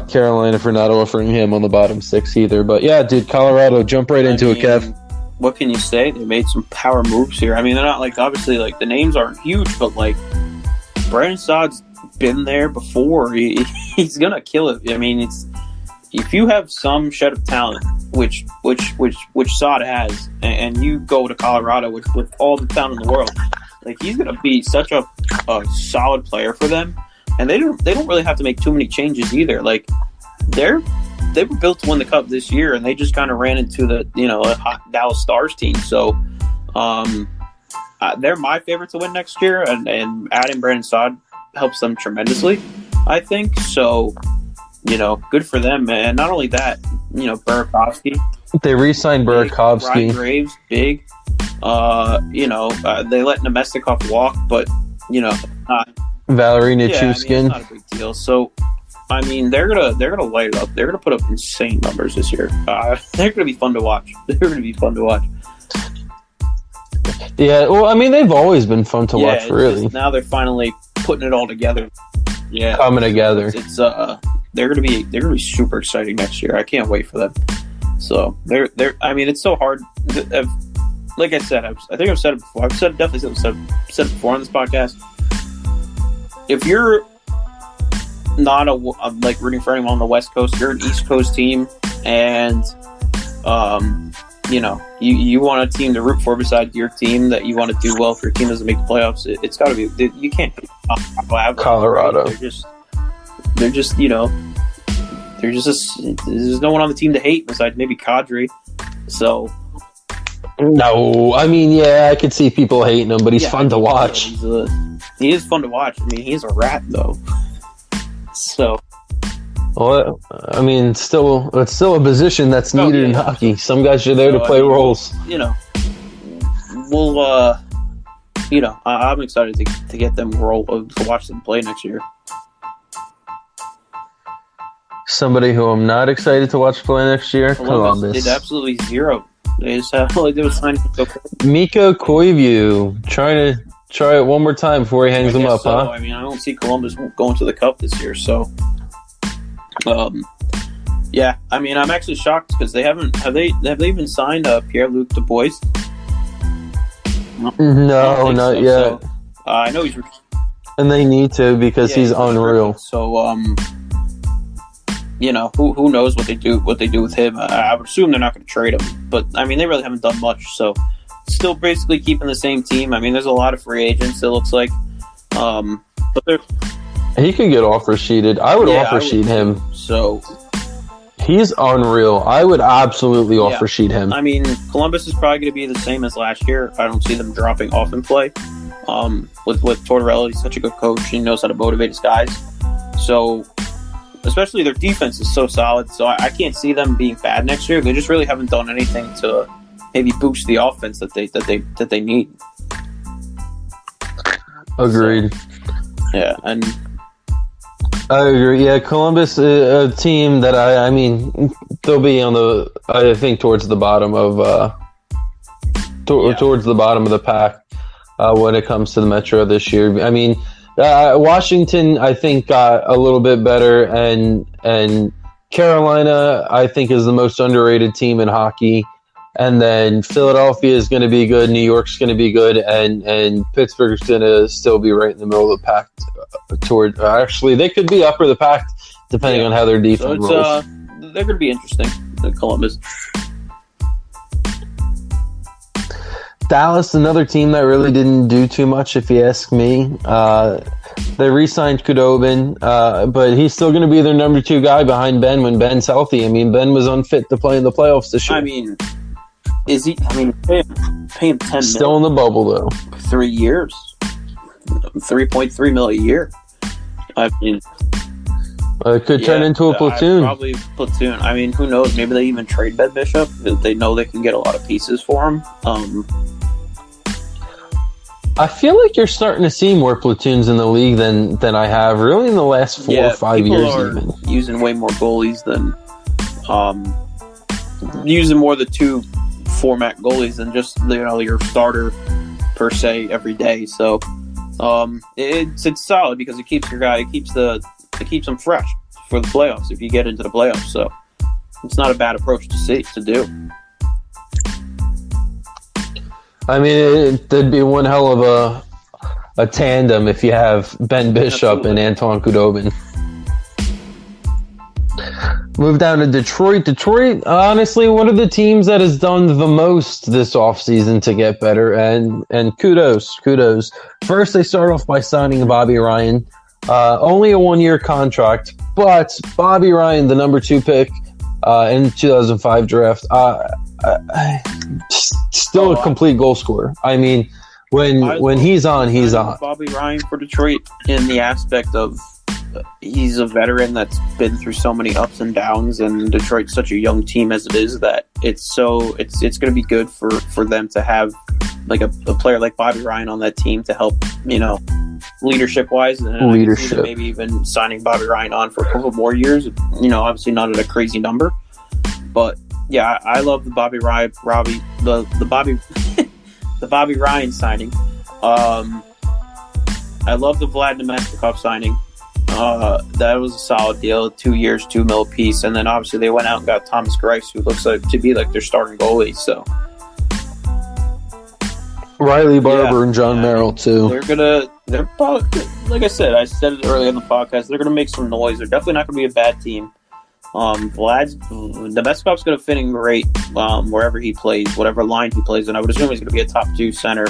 Carolina for not offering him on the bottom 6 either. But yeah, dude, Colorado, jump right into it, Kev. What can you say? They made some power moves here. I mean, they're not like, obviously, like, the names aren't huge, but like, Brandon Saad's been there before. He's going to kill it. I mean, if you have some shed of talent, which Saad has, and you go to Colorado with all the talent in the world, like he's gonna be such a solid player for them, and they don't really have to make too many changes either. Like they were built to win the Cup this year, and they just kind of ran into the a hot Dallas Stars team. So they're my favorite to win next year, and adding Brandon Saad helps them tremendously, I think. So good for them, and not only that, Burakovsky. They re-signed Burakovsky. Ryan Graves, big. They let Nemestikov walk, but Valerie Nichushkin. It's not a big deal. So, I mean, they're gonna light it up. They're gonna put up insane numbers this year. They're gonna be fun to watch. Yeah, well, I mean, they've always been fun to watch. Really, now they're finally putting it all together. Yeah, coming together. It's they're gonna be super exciting next year. I can't wait for them. So they're. I mean, it's so hard. Like I said, I think I've said it before. I've definitely said it before on this podcast. If you're not like rooting for anyone on the West Coast, you're an East Coast team, and you want a team to root for besides your team that you want to do well if your team doesn't make the playoffs. It's got to be. You can't be Colorado. There's there's no one on the team to hate besides maybe Kadri. So. No, I mean, yeah, I could see people hating him, but he's fun to watch. He is fun to watch. I mean, he's a rat, though. So. Well, I mean, it's still a position that's needed in hockey. Some guys are there to play roles. I'm excited to get them to watch them play next year. Somebody who I'm not excited to watch play next year, Columbus. Did absolutely zero. They just have like they were signing Mikko Koivu try it one more time before he hangs them up, huh? I mean, I don't see Columbus going to the Cup this year, so yeah. I mean, I'm actually shocked because they haven't have they even signed Pierre-Luc Dubois? No, not yet. So, I know he's and they need to because he's unreal. So who knows what they do with him? I would assume they're not going to trade him, but I mean they really haven't done much. So still basically keeping the same team. I mean there's a lot of free agents. It looks like, but he could get offer sheeted. I would offer sheet him. So he's unreal. I would absolutely offer sheet him. I mean Columbus is probably going to be the same as last year. I don't see them dropping off in play. With Tortorella, he's such a good coach. He knows how to motivate his guys. So. Especially their defense is so solid, so I can't see them being bad next year. They just really haven't done anything to maybe boost the offense that they need. Agreed. So, yeah, and I agree. Yeah, Columbus, a team that I mean, they'll be on I think towards the bottom of towards the bottom of the pack when it comes to the Metro this year. I mean. Washington, I think, got a little bit better, and Carolina, I think, is the most underrated team in hockey. And then Philadelphia is going to be good, New York's going to be good, and Pittsburgh's going to still be right in the middle of the pack. Actually, they could be upper the pack depending on how their defense rolls. They're going to be interesting, Columbus. Dallas, another team that really didn't do too much, if you ask me. They re-signed Khudobin, but he's still going to be their number 2 guy behind Ben when Ben's healthy. I mean, Ben was unfit to play in the playoffs this year. I mean, is he? I mean, pay him $10 million. Still in the bubble, though. 3 years. $3.3 million a year. I mean... it could turn into a platoon. Probably platoon. I mean, who knows? Maybe they even trade Ben Bishop. They know they can get a lot of pieces for him. I feel like you're starting to see more platoons in the league than I have really in the last 4 or 5 years. Even using way more goalies than using more the 2 format goalies than just your starter per se every day. So it's solid because it keeps your guy. It keeps them fresh for the playoffs if you get into the playoffs. So it's not a bad approach to do. I mean, there'd be one hell of a tandem if you have Ben Bishop and Anton Khudobin. Move down to Detroit. Detroit, honestly, one of the teams that has done the most this offseason to get better, and kudos. First, they start off by signing Bobby Ryan. Only a 1-year contract, but Bobby Ryan, the number 2 pick in the 2005 draft, still a complete goal scorer. I mean, when he's on, he's on. Bobby Ryan for Detroit in the aspect of he's a veteran that's been through so many ups and downs, and Detroit's such a young team as it is that it's going to be good for them to have like a player like Bobby Ryan on that team to help, leadership wise, and maybe even signing Bobby Ryan on for a couple more years. Obviously not at a crazy number, but yeah, I love the Bobby Ryan, the Bobby Ryan signing. I love the Vlad Nemestikov signing. That was a solid deal, 2 years, $2 million piece, and then obviously they went out and got Thomas Greiss, who looks like to be like their starting goalie. So Riley Barber and John Merrill too. They're probably, like I said it earlier in the podcast, they're gonna make some noise. They're definitely not gonna be a bad team. The best Cup's gonna fit in great wherever he plays, whatever line he plays, and I would assume he's gonna be a top 2 center.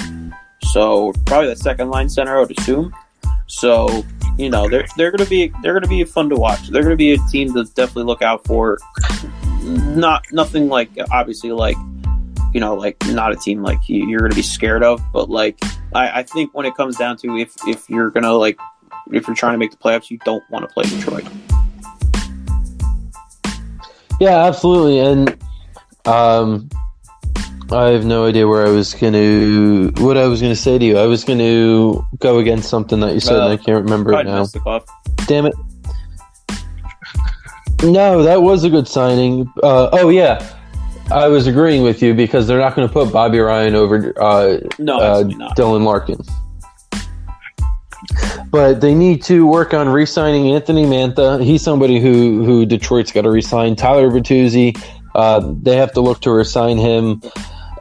So probably the second line center, I would assume. So they're gonna be fun to watch. They're gonna be a team to definitely look out for. Nothing like obviously like not a team like you're gonna be scared of, but like I think when it comes down to if you're trying to make the playoffs, you don't want to play Detroit. Yeah, absolutely, and I have no idea what I was going to say to you. I was going to go against something that you said, and I can't remember it now. Damn it. No, that was a good signing. I was agreeing with you because they're not going to put Bobby Ryan over Dylan Larkin. But they need to work on re-signing Anthony Mantha. He's somebody who Detroit's got to re-sign. Tyler Bertuzzi, they have to look to re-sign him.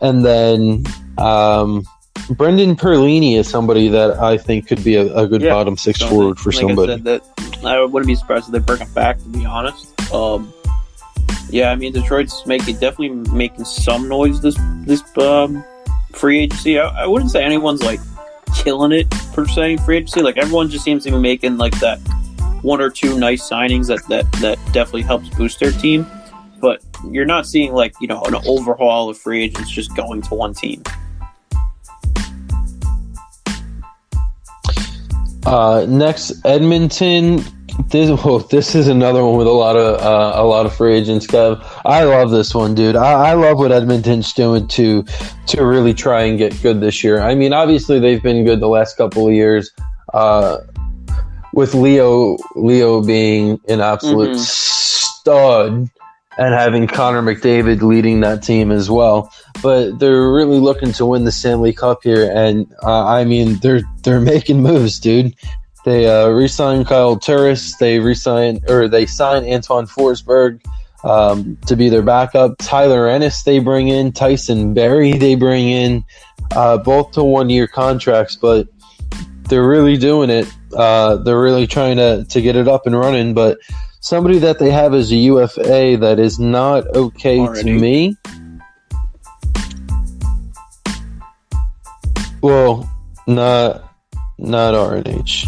And then Brendan Perlini is somebody that I think could be a good bottom 6 forward for somebody. I wouldn't be surprised if they bring him back, to be honest. Detroit's definitely making some noise this free agency. I wouldn't say anyone's like killing it per se in free agency. Like everyone just seems to be making like that 1 or 2 nice signings that definitely helps boost their team. But you're not seeing like an overhaul of free agents just going to one team. Next, Edmonton. This is another one with a lot of free agents, Kev. I love this one, dude. I love what Edmonton's doing to really try and get good this year. I mean, obviously they've been good the last couple of years. With Leo being an absolute stud. And having Connor McDavid leading that team as well, but they're really looking to win the Stanley Cup here, and they're making moves, dude. They re-signed Kyle Turris, they signed Antoine Forsberg to be their backup. Tyler Ennis they bring in, Tyson Barrie they bring in, both to 1-year contracts, but they're really doing it. They're really trying to get it up and running, but. Somebody that they have as a UFA that is not okay already. To me. Well, not RNH.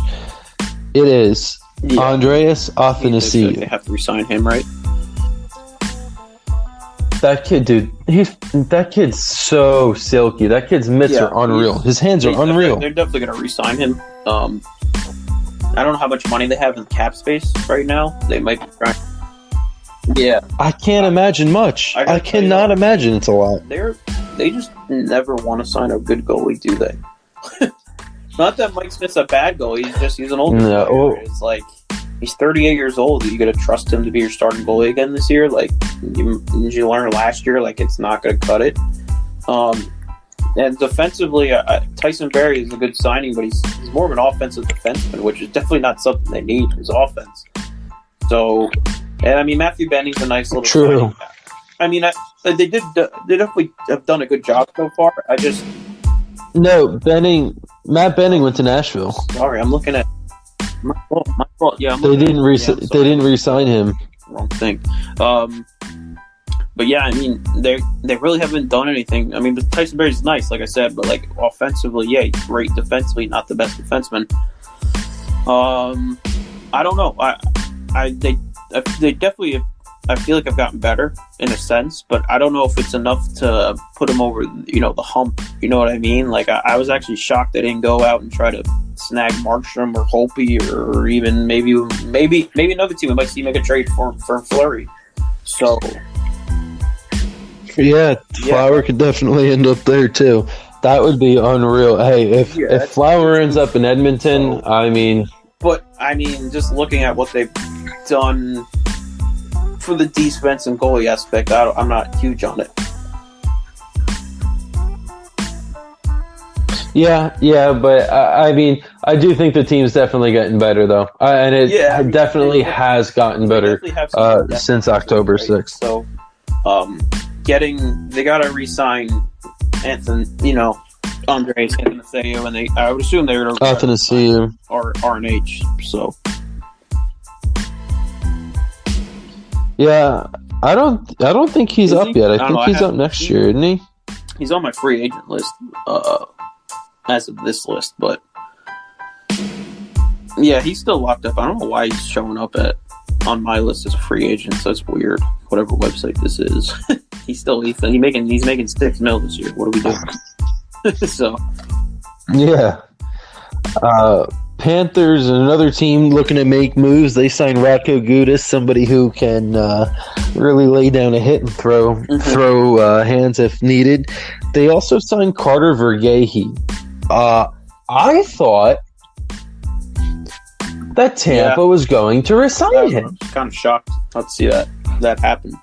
It is Andreas Athanasiou. They have to resign him, right? That kid, dude. That kid's so silky. That kid's mitts are unreal. His hands are unreal. They're definitely going to resign him. I don't know how much money they have in cap space right now. They might be trying. Yeah. I can't imagine much. I cannot imagine it's a lot. They just never want to sign a good goalie, do they? Not that Mike Smith's a bad goalie. He's an older player. It's like he's 38 years old. Are you going to trust him to be your starting goalie again this year? Like, did you learn last year? Like, it's not going to cut it. And defensively, Tyson Barrie is a good signing, but he's more of an offensive defenseman, which is definitely not something they need in his offense. So, and I mean, Matthew Benning's a nice little signing. I mean, they definitely have done a good job so far. Matt Benning went to Nashville. Sorry, I'm looking at my fault. Yeah, they didn't re-sign him. Wrong thing. But yeah, I mean, they really haven't done anything. I mean, Tyson Barrie's nice, like I said, but like offensively, yeah, he's great defensively, not the best defenseman. I don't know. They definitely. I feel like I've gotten better in a sense, but I don't know if it's enough to put them over, the hump. You know what I mean? Like I was actually shocked they didn't go out and try to snag Markstrom or Holtby or even maybe another team. We might see make a trade for Fleury. So. Yeah, Flower could definitely end up there too. That would be unreal. Hey, if Flower ends up in Edmonton, just looking at what they've done for the defense and goalie aspect, I'm not huge on it. Yeah, but I mean, I do think the team's definitely getting better, though, and it definitely has gotten better since October 6th. So, they got to re-sign Anthony, Andres Athanasiou, and I would assume they're going to Athanasiou or RNH. So, yeah, I don't think he's up yet. I think he's up next year, isn't he? He's on my free agent list as of this list, but yeah, he's still locked up. I don't know why he's showing up on my list as a free agent. So that's weird. Whatever website this is, he's making $6 million this year. What are we doing? So yeah, Panthers, another team looking to make moves. They signed Radko Gudas, somebody who can really lay down a hit and throw hands if needed. They also signed Carter Vergehe. I thought that Tampa was going to resign him. I'm kind of shocked not to see that happen.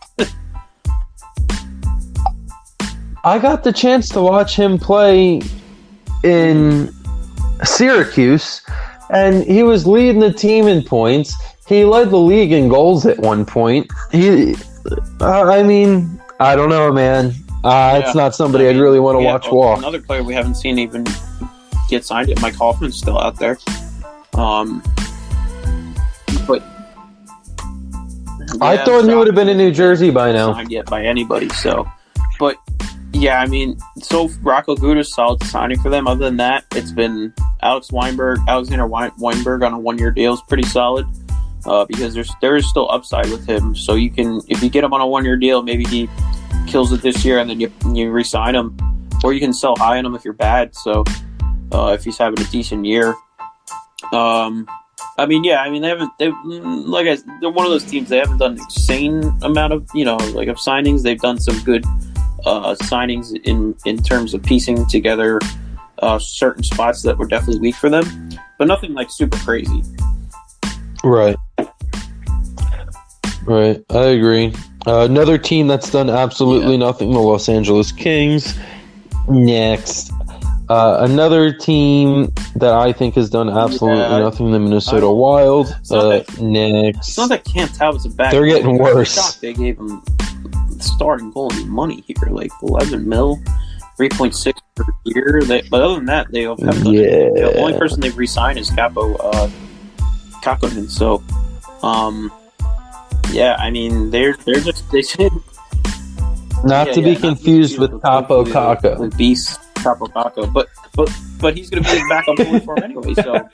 I got the chance to watch him play in Syracuse, and he was leading the team in points. He led the league in goals at one point. I don't know, man. It's not somebody I'd really want to watch walk. Another player we haven't seen even get signed yet, Mike Hoffman's still out there. But I thought he would have been in New Jersey by now. Signed yet by anybody, so. But yeah, so Rocco Gudas, solid signing for them. Other than that, it's been Alexander Weinberg on a 1-year deal is pretty solid because there is still upside with him. So if you get him on a 1-year deal, maybe he kills it this year and then you re-sign him, or you can sell high on him if you're bad. So if he's having a decent year. They haven't. They're one of those teams. They haven't done an insane amount of of signings. They've done some good signings in terms of piecing together certain spots that were definitely weak for them, but nothing like super crazy. Right. I agree. Another team that's done absolutely nothing, the Los Angeles Kings. Next. Another team that I think has done absolutely nothing, the Minnesota Wild. Next. It's not that Cam Talbot's a bad They're getting worse. They gave him starting goalie money here, like $11 million, 3.6 per year. But other than that, they have done the only person they've re-signed is Kakkonen. So, they should not to be confused with Capo Kakko. With Beast Capo Kakko, but he's going to be his backup goalie for him anyway. So,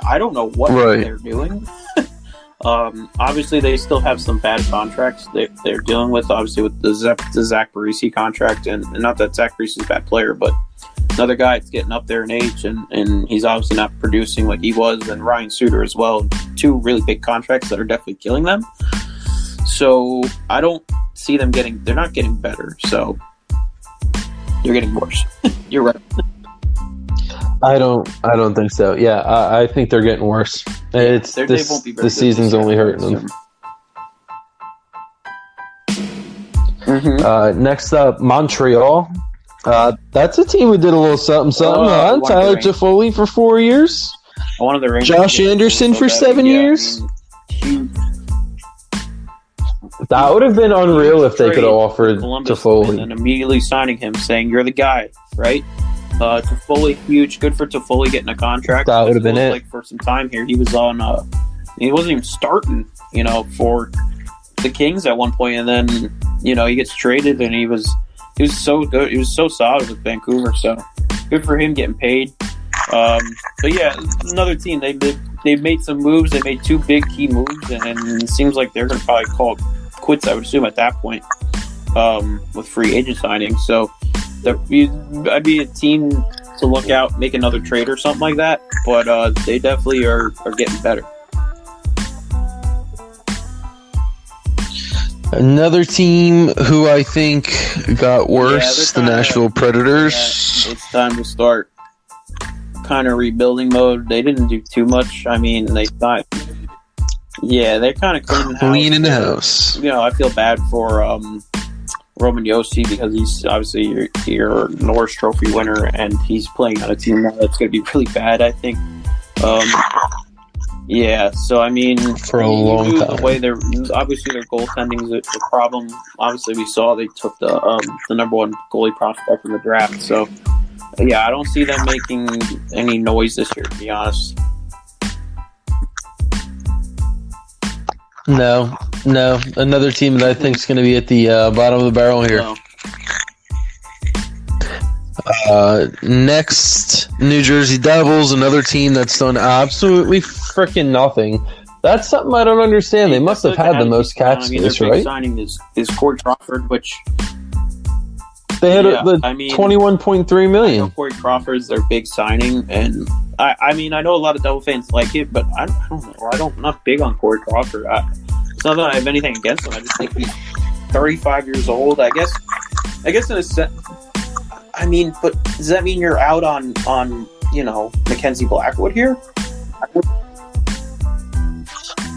I don't know what they're doing. Obviously, they still have some bad contracts they're dealing with. Obviously, with the Zach Parise contract, and not that Zach Parise is a bad player, but another guy that's getting up there in age, and he's obviously not producing like he was, and Ryan Suter as well. 2 really big contracts that are definitely killing them. So I don't see them they're not getting better. So they're getting worse. You're right. I don't think so. Yeah, I think they're getting worse. It's the season's only hurting them. Next up, Montreal. That's a team who did a little something. Tyler Toffoli for 4 years. One of the Rangers. Josh Anderson for 7 years. That would have been unreal if they could have offered Toffoli. And immediately signing him, saying, "You're the guy," right? Toffoli, huge. Good for Toffoli getting a contract. That would have been it. Like for some time here, he was on. He wasn't even starting, for the Kings at one point, and then he gets traded, and he was so good. He was so solid with Vancouver. So good for him getting paid. But yeah, another team. They've made some moves. They made 2 big key moves, and it seems like they're going to probably call it quits, I would assume, at that point with free agent signings. So I'd be a team to look out, make another trade or something like that. But they definitely are getting better. Another team who I think got worse, the Nashville Predators. It's time to start kind of rebuilding mode. They didn't do too much. They thought, they're kind of cleaning the house. I feel bad for Roman Yossi because he's obviously your Norris Trophy winner, and he's playing on a team now that's going to be really bad, I think. Yeah, so I mean, For a long time. The way obviously their goaltending is a problem. Obviously, we saw they took the number one goalie prospect in the draft. So, yeah, I don't see them making any noise this year, to be honest. No. Another team that I think is going to be at the bottom of the barrel here. No. Next, New Jersey Devils, another team that's done absolutely freaking nothing. That's something I don't understand. They must have had the most cap space, their right? big signing is Corey Crawford, which they had $21.3 million. I know Corey Crawford's their big signing, and I mean, I know a lot of Devil fans like it, but I don't know. I'm not big on Corey Crawford. It's not that I have anything against him. I just think he's 35 years old. I guess in a sense. I mean, but does that mean you're out on Mackenzie Blackwood here?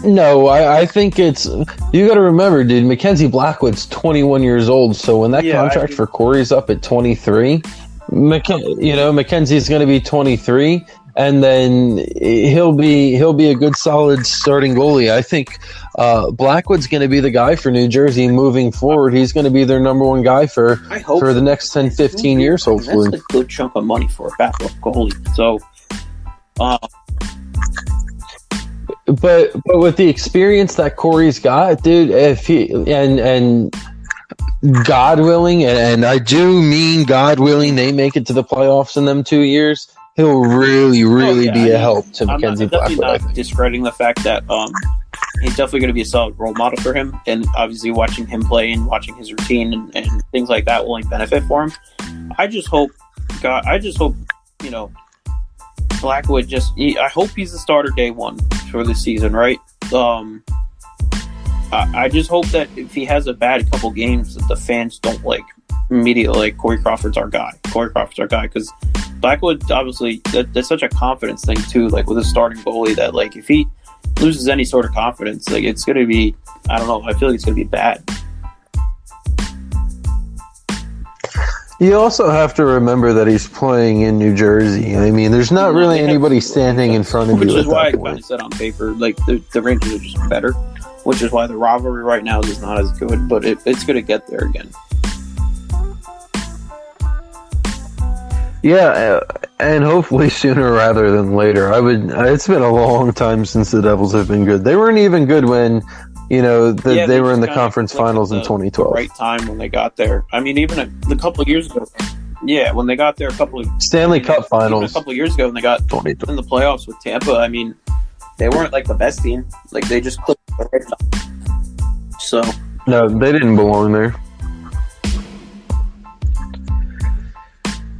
No, I think it's you got to remember, dude. Mackenzie Blackwood's 21 years old, so when that contract for Corey's up at 23, Mackenzie's going to be 23, and then he'll be a good, solid starting goalie. I think Blackwood's going to be the guy for New Jersey moving forward. He's going to be their number one guy for the next 10, 15 years, hopefully. That's a good chunk of money for a backup goalie. So, but with the experience that Corey's got, dude, if he and God willing, and I do mean God willing, they make it to the playoffs in them 2 years, he'll really be a help to Mackenzie Blackwood. I'm not discrediting the fact that he's definitely going to be a solid role model for him, and obviously watching him play and watching his routine and things like that will only benefit for him. I just hope Blackwood I hope he's the starter day one for the season, right? I just hope that if he has a bad couple games, that the fans don't immediately Corey Crawford's our guy. Because Blackwood, obviously, that's such a confidence thing too. With a starting goalie, that if he loses any sort of confidence, it's going to be, I don't know. I feel like it's going to be bad. You also have to remember that he's playing in New Jersey. I mean, there's not really anybody standing in front of you. Which is why I kind of said on paper, the Rangers are just better. Which is why the rivalry right now is not as good, but it's going to get there again. Yeah, and hopefully sooner rather than later. It's been a long time since the Devils have been good. They weren't even good when, they were in the conference finals in 2012. Right time when they got there. I mean, even a couple of years ago. Yeah, when they got there a couple of Stanley Cup finals. A couple of years ago when they got in the playoffs with Tampa. I mean, they weren't the best team. They just clicked the right time. So no, they didn't belong there.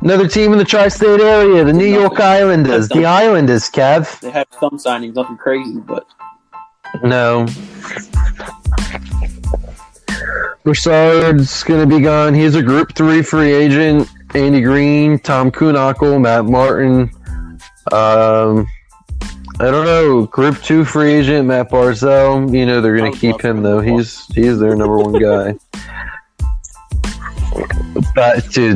Another team in the tri-state area, the New York Islanders. The Islanders, Kev. They have some signings, nothing crazy, but no. Broussard's going to be gone. He's a Group 3 free agent. Andy Green, Tom Kuhnhackl, Matt Martin. I don't know. Group 2 free agent, Matt Barzell. They're going to keep him, though. He's their number one guy. He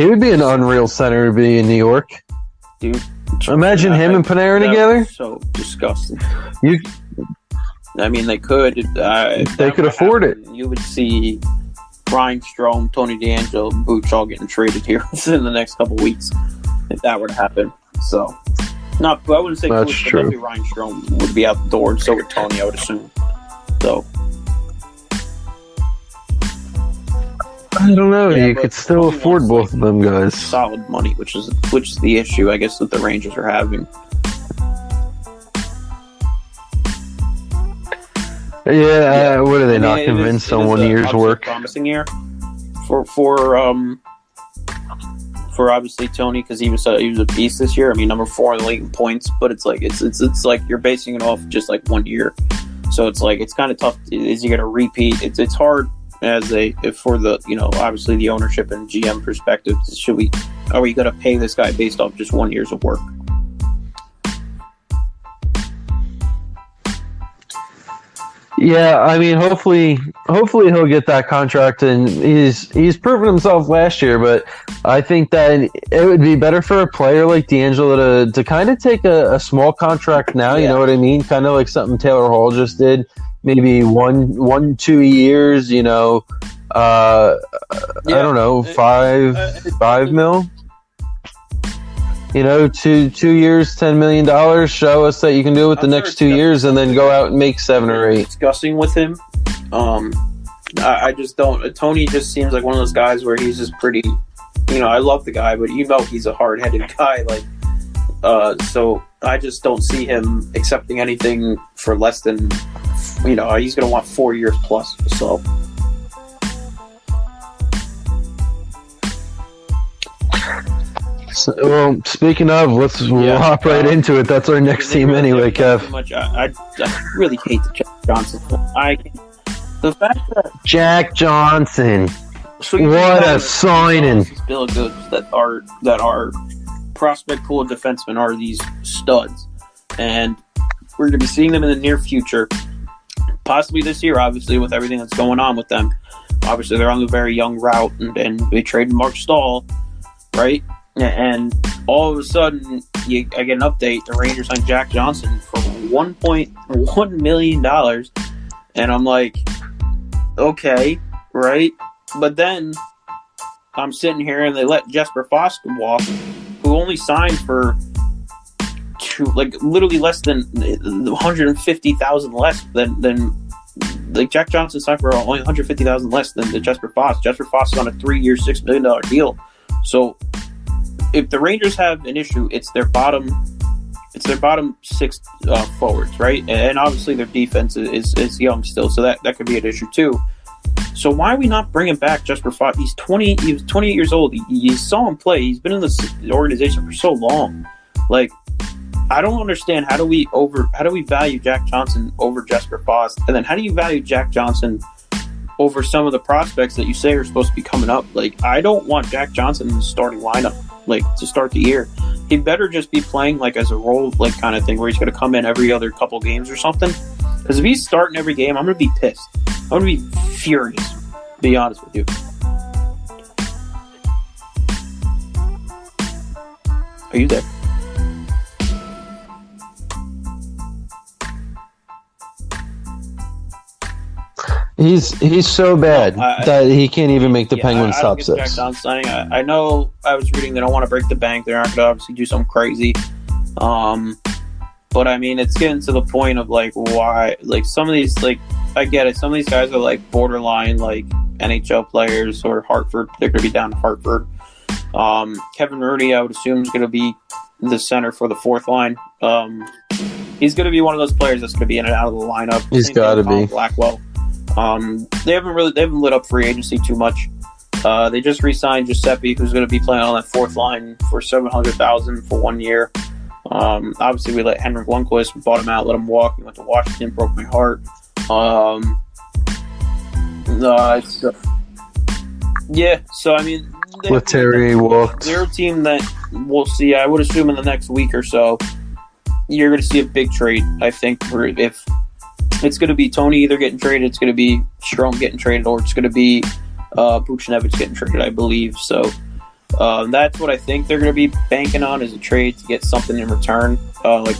would be an unreal center to be in New York. Dude, imagine him and Panarin together. So disgusting. I mean, they could. They could afford it. You would see Ryan Strome, Tony DeAngelo, and Booch all getting traded here in the next couple weeks if that were to happen. So, I wouldn't say that's Booch, true. But definitely Ryan Strome would be out the door, and so would Tony, I would assume. So, I don't know. You could still afford both of them guys. Solid money, which is the issue, I guess, that the Rangers are having. Yeah. What are they not convinced on 1 year's work? Promising year for obviously Tony, because he was a beast this year. I mean, number 4 in the league in points, but it's like you're basing it off just 1 year, so it's kind of tough. Is he going to repeat? It's hard for the obviously the ownership and GM perspective. Are we going to pay this guy based off just 1 year's of work? Yeah, I mean, hopefully he'll get that contract, and he's proven himself last year. But I think that it would be better for a player like D'Angelo to kind of take a small contract now. You know what I mean? Kind of like something Taylor Hall just did. Maybe 2 years. I don't know, five mil. 2 years, $10 million. Show us that you can do it with the next 2 years, and then go out and make 7 or 8. Discussing with him, I just don't. Tony just seems like one of those guys where he's just pretty. I love the guy, but he's a hard-headed guy. So I just don't see him accepting anything for less than. He's going to want 4 years plus. So. Well, speaking of, we'll hop right into it. That's our next team anyway, Kev. I really hate the Jack Johnson. The fact that Jack Johnson, what a signing! These Bill Goods that are prospect pool defensemen are these studs, and we're going to be seeing them in the near future, possibly this year. Obviously, with everything that's going on with them, obviously they're on the very young route, and they traded Mark Stahl, right? And all of a sudden, I get an update. The Rangers signed Jack Johnson for $1.1 million. And I'm like, okay, right? But then I'm sitting here and they let Jesper Fosk walk, who only signed for literally less than $150,000 less than Jack Johnson signed for only $150,000 less than the Jesper Fosk. Jesper Fosk is on a 3-year, $6 million deal. So if the Rangers have an issue, it's their bottom 6 forwards, right? And obviously their defense is young still, so that could be an issue too. So why are we not bringing back Jesper Fox? He was 28 years old. You saw him play. He's been in this organization for so long. I don't understand how do we value Jack Johnson over Jesper Fox, and then how do you value Jack Johnson over some of the prospects that you say are supposed to be coming up? I don't want Jack Johnson in the starting lineup to start the year. He better just be playing as a role kind of thing where he's going to come in every other couple games or something. Because if he's starting every game, I'm going to be pissed. I'm going to be furious, to be honest with you. Are you there? He's so bad that he can't even make the Penguins top 6. Jack Johnson signing. I know I was reading they don't want to break the bank. They're not going to obviously do something crazy. But I mean, it's getting to the point of why some of these I get it. Some of these guys are borderline NHL players or Hartford. They're going to be down to Hartford. Kevin Rooney, I would assume, is going to be the center for the fourth line. He's going to be one of those players that's going to be in and out of the lineup. He's got to be. Blackwell. They haven't lit up free agency too much. They just re-signed Giuseppe, who's going to be playing on that fourth line for $700,000 for 1 year. Obviously, we let Henrik Lundqvist, we bought him out, let him walk. He went to Washington, broke my heart. So I mean, Terry walked. They're a team that we'll see. I would assume in the next week or so, you're going to see a big trade. I think if it's going to be Tony either getting traded, it's going to be Strome getting traded, or it's going to be Buchnevich getting traded, I believe. So that's what I think they're going to be banking on, is a trade to get something in return,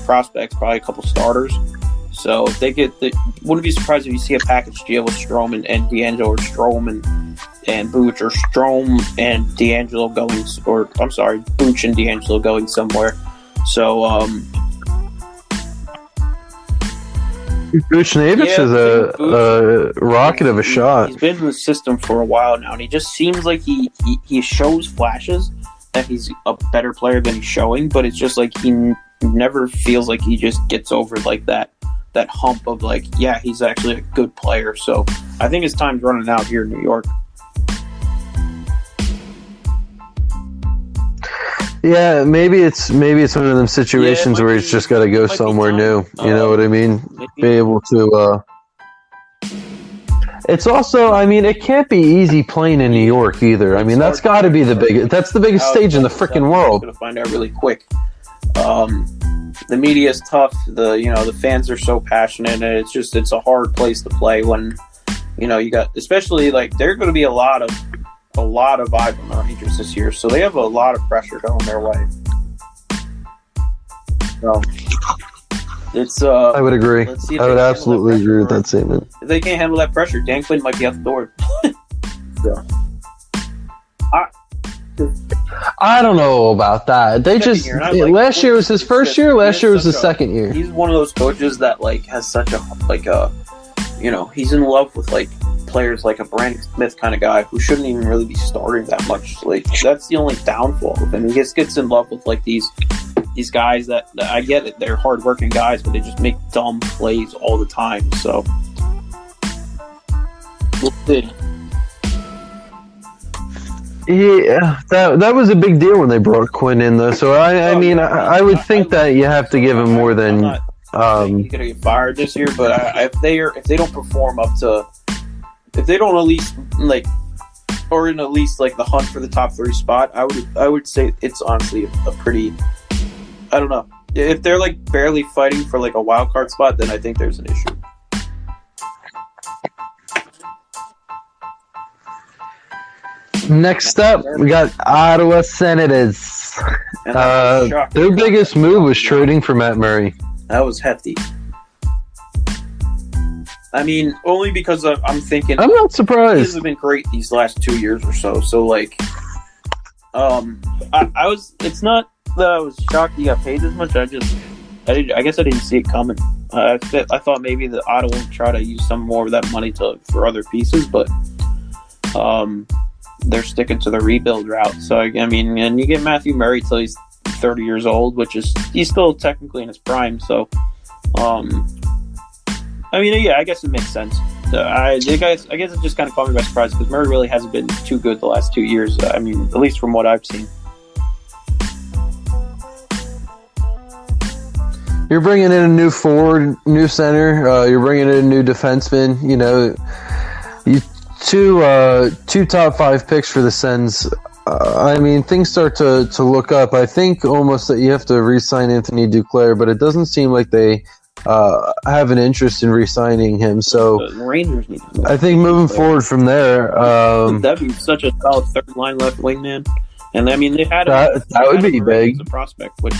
prospects, probably a couple starters. So if they wouldn't be surprised if you see a package deal with Strome and D'Angelo, or Strome and Buch, or Strome and D'Angelo going, or I'm sorry, Buch and D'Angelo going somewhere. So Buchnevich is a rocket of a shot. He's been in the system for a while now, and he just seems like he shows flashes that he's a better player than he's showing, but it's just he never feels like he just gets over that hump of he's actually a good player. So I think his time's running out here in New York. Yeah, maybe it's one of them situations where he's just got to go somewhere new. You know what I mean? Be able to. It's also, I mean, it can't be easy playing in New York either. I mean, that's got to be the biggest. That's the biggest stage in the freaking world. I'm going to find out really quick. The media is tough. The fans are so passionate, and it's a hard place to play when you got, especially like there are going to be a lot of eyes on the Rangers this year, so they have a lot of pressure going their way. So it's I would agree. I would absolutely agree with that statement. If they can't handle that pressure, Dan Quinn might be out the door. So. I don't know about that. They just last year was his first year. Last year was his second year. He's one of those coaches that has such a he's in love with players like a Brandon Smith kind of guy who shouldn't even really be starting that much. That's the only downfall of him. He just gets in love with these guys that I get it. They're hardworking guys, but they just make dumb plays all the time. So we'll see. Yeah, that was a big deal when they brought Quinn in, though. So I would think that you have to give him more than. He's gonna get fired this year, but if they don't perform up to, if they don't at least or in at least the hunt for the top 3 spot, I would say it's honestly a pretty. I don't know, if they're barely fighting for a wild card spot, then I think there's an issue. Next up, we got Ottawa Senators. Their biggest move was trading for Matt Murray. That was hefty. I mean, only because I'm thinking... I'm not surprised. He hasn't been great these last 2 years or so. So, I was... It's not that I was shocked he got paid this much. I guess I didn't see it coming. I thought maybe the Ottawa would try to use some more of that money for other pieces, but... they're sticking to the rebuild route. So, I mean, and you get Matthew Murray till he's 30 years old, he's still technically in his prime. So, I mean, yeah, I guess it makes sense. I guess it just kind of caught me by surprise because Murray really hasn't been too good the last 2 years. I mean, at least from what I've seen. You're bringing in a new forward, new center. You're bringing in a new defenseman. Two top 5 picks for the Sens. I mean, things start to look up. I think almost that you have to re-sign Anthony Duclair, but it doesn't seem like they have an interest in re-signing him. So the Rangers need to I think moving forward from there, that'd be such a solid third line left wing, man. And I mean, they had that would be big. As a prospect, which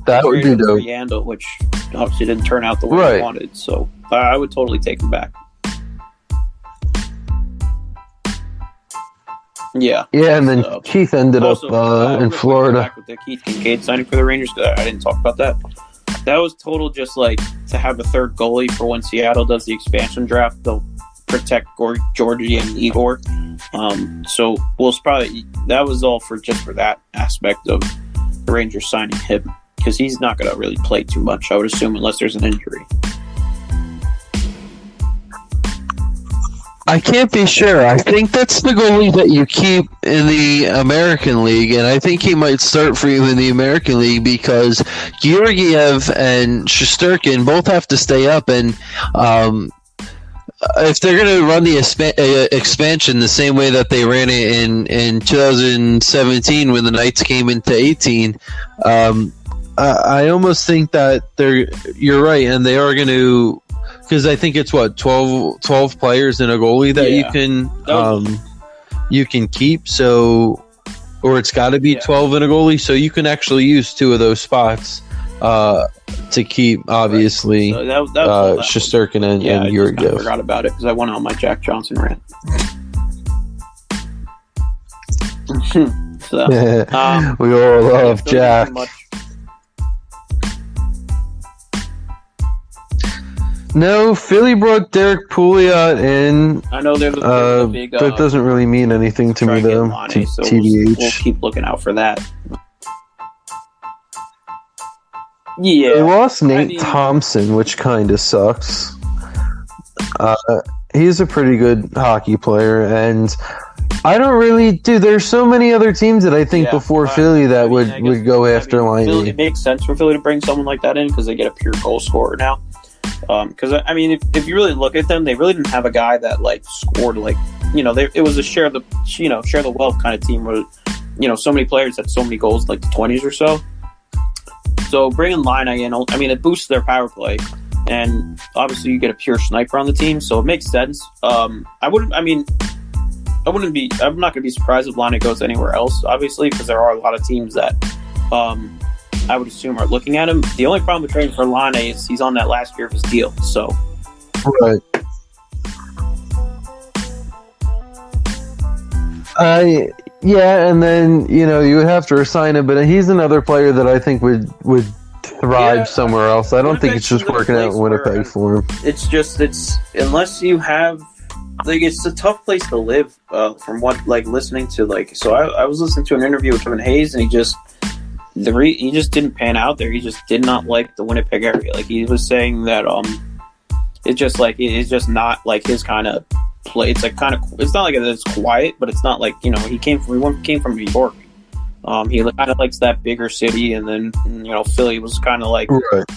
that would be dope. Yandel, which obviously didn't turn out the way they wanted. So I would totally take him back. Yeah, and then Keith ended up in Florida. Back with the Keith Kincaid signing for the Rangers, I didn't talk about that. That was total just to have a third goalie for when Seattle does the expansion draft. They'll protect Georgie and Igor. So that was all for that aspect of the Rangers signing him because he's not going to really play too much, I would assume, unless there's an injury. I can't be sure. I think that's the goalie that you keep in the American League, and I think he might start for you in the American League because Georgiev and Shesterkin both have to stay up, and if they're going to run the expansion the same way that they ran it in 2017 when the Knights came into 18, I almost think that you're right, and they are going to. Because I think it's 12 players in a goalie that you can keep. So, or it's got to be 12 in a goalie. So you can actually use 2 of those spots to keep. Obviously, right. So that Shesterkin and Georgiev. I forgot about it because I went on my Jack Johnson rant. So, we all love Jack. No, Philly brought Derek Pouliot in. I know they're the big. That doesn't really mean anything to me, though. So TBH. We'll keep looking out for that. Yeah. They lost Nate Thompson, which kind of sucks. He's a pretty good hockey player, and I don't really... Dude, there's so many other teams that I think before Philly that would go after Liney. It makes sense for Philly to bring someone like that in because they get a pure goal scorer now. Because I mean, if you really look at them, they really didn't have a guy that scored it was a share the wealth kind of team where so many players had so many goals, like the 20s or so. So bringing Line in, I mean, it boosts their power play, and obviously you get a pure sniper on the team, so it makes sense. I'm not going to be surprised if Line goes anywhere else, obviously, because there are a lot of teams that I would assume are looking at him. The only problem with trading for Line is he's on that last year of his deal, so. Right. Yeah, and then you would have to resign him, but he's another player that I think would thrive somewhere else. I don't think it's just working out in Winnipeg for him. It's unless you have it's a tough place to live. From what listening to so I was listening to an interview with Kevin Hayes, and he just didn't pan out there. He just did not like the Winnipeg area. He was saying that it's just not his kind of play. It's it's not it's quiet, but it's not he came from New York. He kind of likes that bigger city, and then Philly was kind of right.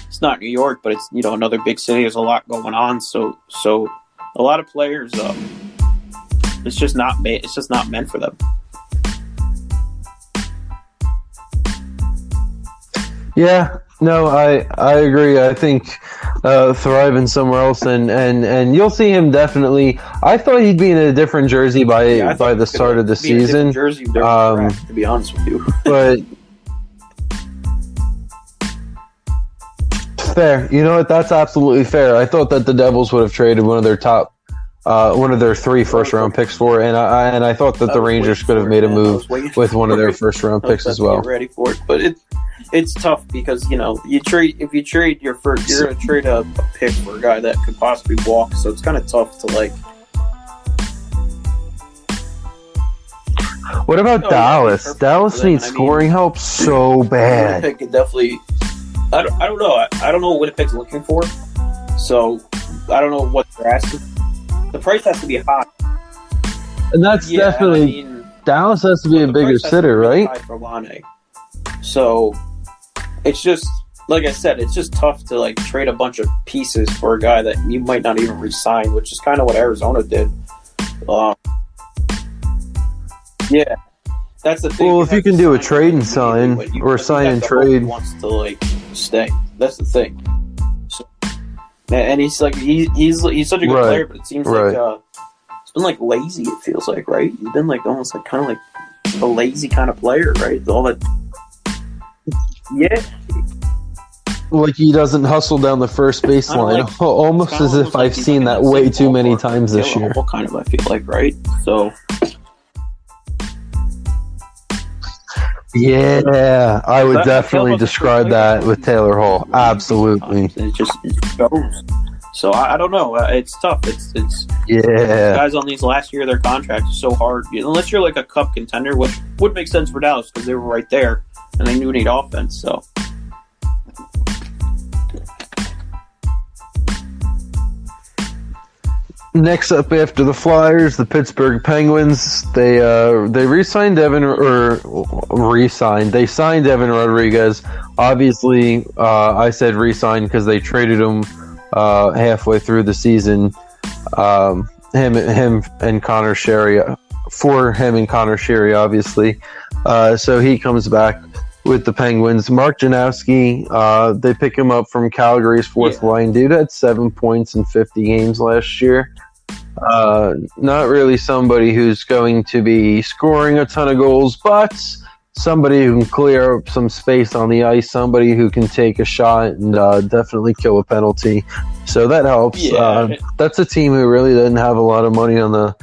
It's not New York, but it's another big city. There's a lot going on, so a lot of players, it's just not meant for them. Yeah, no, I agree. I think thriving somewhere else, and you'll see him definitely. I thought he'd be in a different jersey by the start of the season. Jersey, to be honest with you, but fair. You know what? That's absolutely fair. I thought that the Devils would have traded one of their 3 first-round picks for it, and I thought that the Rangers could have made a move with one of their first-round picks as well. Ready for it, but it's tough because you trade your first, you're going to trade a pick for a guy that could possibly walk, so it's kind of tough to What about Dallas? Dallas needs scoring help so bad. Winnipeg could definitely. I don't know. I don't know what Winnipeg's looking for, so I don't know what they're asking. The price has to be high, and that's definitely Dallas has to be a bigger sitter, right? For Lane. So it's just like I said, it's just tough to trade a bunch of pieces for a guy that you might not even re-sign, which is kind of what Arizona did. Yeah, that's the thing. Well, if you can do a trade and sign, or sign and trade, wants to stay. That's the thing. So, and he's such a good player, but it seems it's been lazy. It feels right. He's been almost kind of a lazy kind of player, right? All that. Yeah. He doesn't hustle down the first baseline, almost as if I've seen that way too many times this year. Kind of, I feel right? So. Yeah, I would definitely describe that with Taylor Hall. Absolutely. It just goes. So I don't know. It's tough. It's guys on these last year of their contracts are so hard. Unless you're a cup contender, which would make sense for Dallas because they were right there and they knew need offense. So. Next up after the Flyers, the Pittsburgh Penguins. They re-signed They signed Evan Rodriguez. Obviously, I said re-signed because they traded him halfway through the season. Him and Connor Sherry, obviously. So he comes back with the Penguins. Mark Janowski, they pick him up from Calgary's fourth line. Dude had 7 points in 50 games last year. Not really somebody who's going to be scoring a ton of goals, but somebody who can clear up some space on the ice, somebody who can take a shot and definitely kill a penalty. So that helps. That's a team who really doesn't have a lot of money on the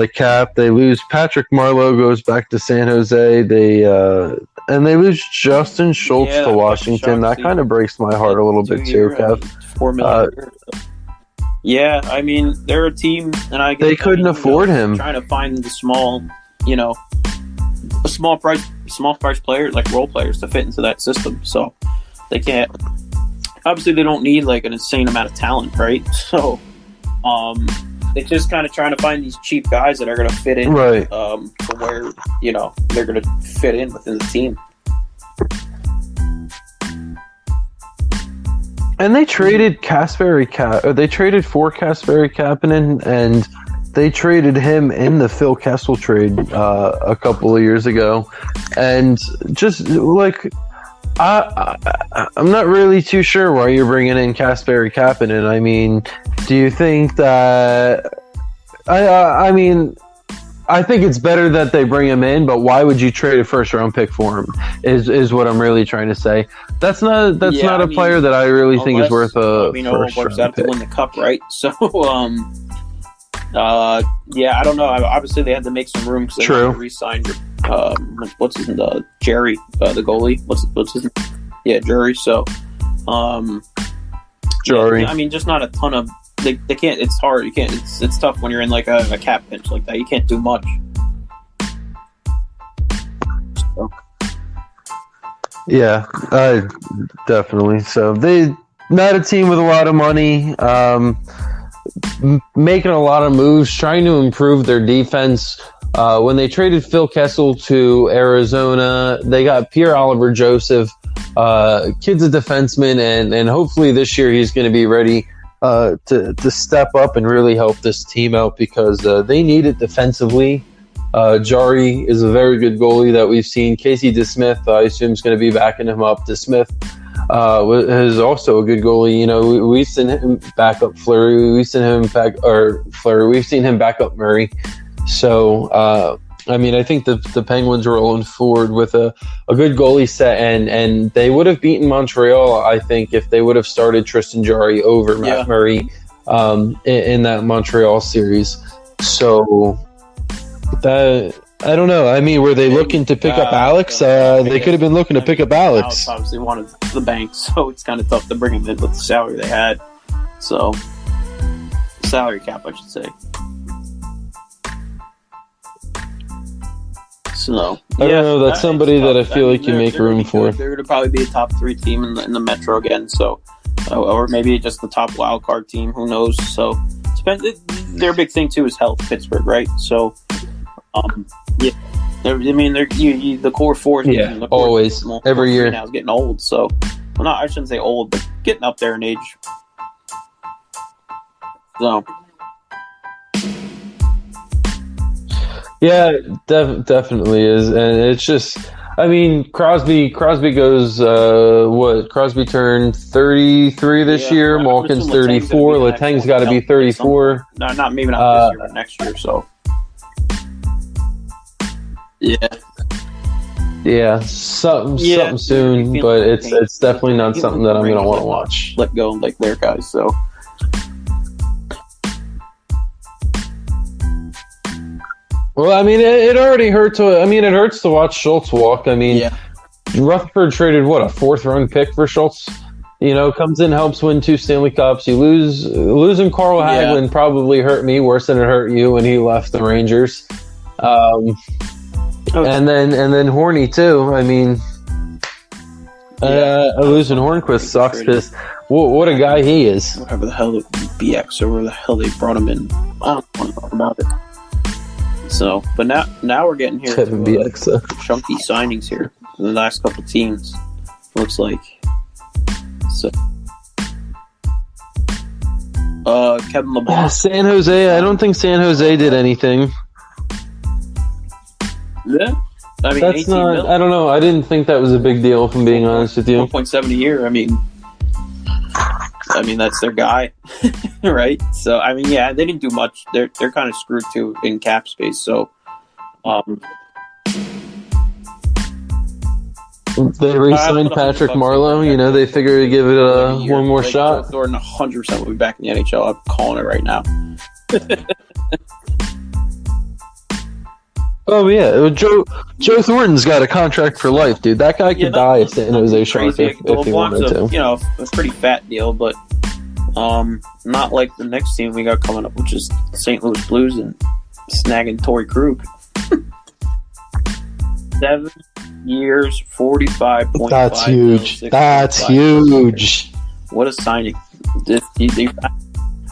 cap. They lose Patrick Marleau, goes back to San Jose. They lose Justin Schultz to Washington. That kind of breaks my heart a little bit too, Kev. $4 million. Yeah, I mean they're a team, and they couldn't afford him. Trying to find the small price players role players to fit into that system. So they can't. Obviously, they don't need an insane amount of talent, right? So, they're just kind of trying to find these cheap guys that are going to fit in, right? To where they're going to fit in within the team. And they traded they traded for Kasperi Kapanen, and they traded him in the Phil Kessel trade a couple of years ago. And just I'm not really too sure why you're bringing in Kasperi Kapanen. I mean, do you think that? I mean, I think it's better that they bring him in, but why would you trade a first round pick for him? Is what I'm really trying to say. That's not a player that I really think is worth a first round pick. To win the cup, right? So, I don't know. Obviously, they had to make some room because they wanted to re-sign what's his name? Jerry, the goalie. What's his name? Yeah, Jerry. So, Jerry. I mean, just not a ton of. They can't. It's hard. You can't. It's tough when you're in like a cap pinch like that. You can't do much. So. Yeah, definitely. So they not a team with a lot of money, making a lot of moves, trying to improve their defense. When they traded Phil Kessel to Arizona, they got Pierre-Olivier Joseph. Kid's a defenseman, and hopefully this year he's going to be ready to step up and really help this team out because they need it defensively. Jari is a very good goalie that we've seen. Casey DeSmith, I assume, is going to be backing him up. DeSmith is also a good goalie. You know, we've seen him back up Fleury. We've seen him back up Murray. So, I mean, I think the Penguins are rolling forward with a good goalie set, and they would have beaten Montreal, I think, if they would have started Tristan Jarry over Matt Murray in that Montreal series. So, that I don't know. I mean, were they looking to pick up Alex? They could have been looking to pick up Alex. Obviously wanted the bank, so it's kind of tough to bring him in with the salary they had. So, salary cap, I should say. So, I don't know. That's somebody that I feel like you make room for. They're going to probably be a top 3 team in the Metro again. So, or maybe just the top wild card team. Who knows? So, their big thing too is health. Pittsburgh, right? So, yeah. The core 4 is the core, always every year now is getting old. So, well, I shouldn't say old, but getting up there in age. So. Yeah, definitely is, and it's just, I mean, Crosby goes, Crosby turned 33 this year, Malkin's 34, Letang's got to be 34. Not maybe not this year, but next year, so. Yeah, something soon, but it's definitely not something that I'm going to want to watch. Let go like their guys, so. Well, I mean, it already hurts. It hurts to watch Schultz walk. I mean, Rutherford traded a 4th round pick for Schultz. You know, comes in, helps win 2 Stanley Cups. You losing Carl Hagelin probably hurt me worse than it hurt you when he left the Rangers. And then Horny too. I mean, losing Hornquist sucks because what a guy he is. Whatever the hell BX or where the hell they brought him in, I don't want to talk about it. So, but now we're getting here Kevin to BX. chunky signings here. The last couple teams, looks like. So, Kevin LeBlanc. Yeah, San Jose. I don't think San Jose did anything. Yeah, I mean, that's not. Million. I don't know. I didn't think that was a big deal. If I'm being honest with you, 1.7 a year. I mean, that's their guy, right? So, I mean, yeah, they didn't do much. They're kind of screwed too in cap space. So, they re-signed Patrick Marleau. You know, they figure to give it one more shot. Joe Thornton 100% will be back in the NHL. I'm calling it right now. Oh yeah, Joe Thornton's got a contract for life, dude. That guy could die at San Jose Sharks if he wanted to. You know, a pretty fat deal, but not like the next team we got coming up, which is the St. Louis Blues and snagging Torrey Krug. 7 years, 45.5. That's huge. That's huge. What a signing!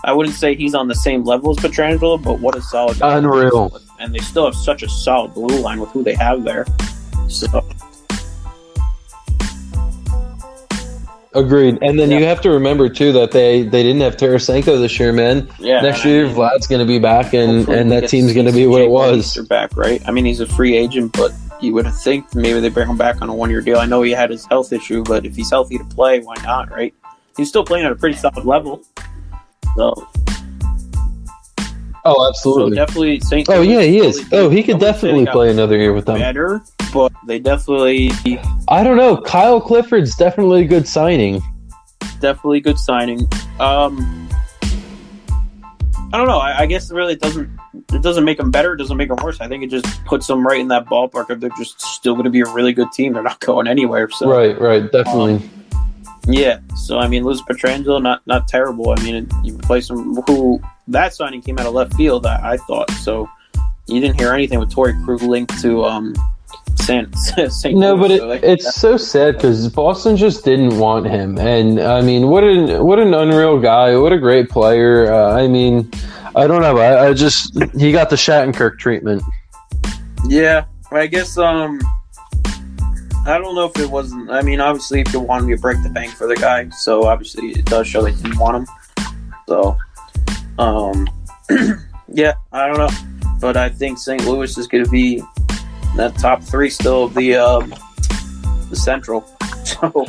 I wouldn't say he's on the same level as Pietrangelo, but what a solid guy. Unreal. And they still have such a solid blue line with who they have there. So. Agreed. And then you have to remember, too, that they didn't have Tarasenko this year, man. Yeah, next year, Vlad's going to be back, and that team's going to be what it was. They're back, right? I mean, he's a free agent, but you would think maybe they bring him back on a 1-year deal. I know he had his health issue, but if he's healthy to play, why not, right? He's still playing at a pretty solid level. So, absolutely. So definitely St. Oh, Louis yeah, he is. He could I wouldn't say definitely they play got another year with them. better, but they definitely I don't know. Kyle Clifford's definitely a good signing. good signing. I don't know. I guess really it doesn't make them better. It doesn't make them worse. I think it just puts them right in that ballpark of they're just still going to be a really good team. They're not going anywhere. So Right, definitely. Yeah. So I mean, Liz Petrangelo, not terrible. I mean, you play some who that signing came out of left field. I thought so. You didn't hear anything with Torrey Krug linked to St. No, but so it's so sad because Boston just didn't want him, and I mean, what an unreal guy, what a great player. I mean, I don't know, I just he got the Shattenkirk treatment. Yeah, I guess I don't know if it wasn't. I mean, obviously, if you wanted to break the bank for the guy, so obviously it does show that you didn't want him. So, yeah, I don't know, but I think St. Louis is going to be that top 3 still of the Central. So,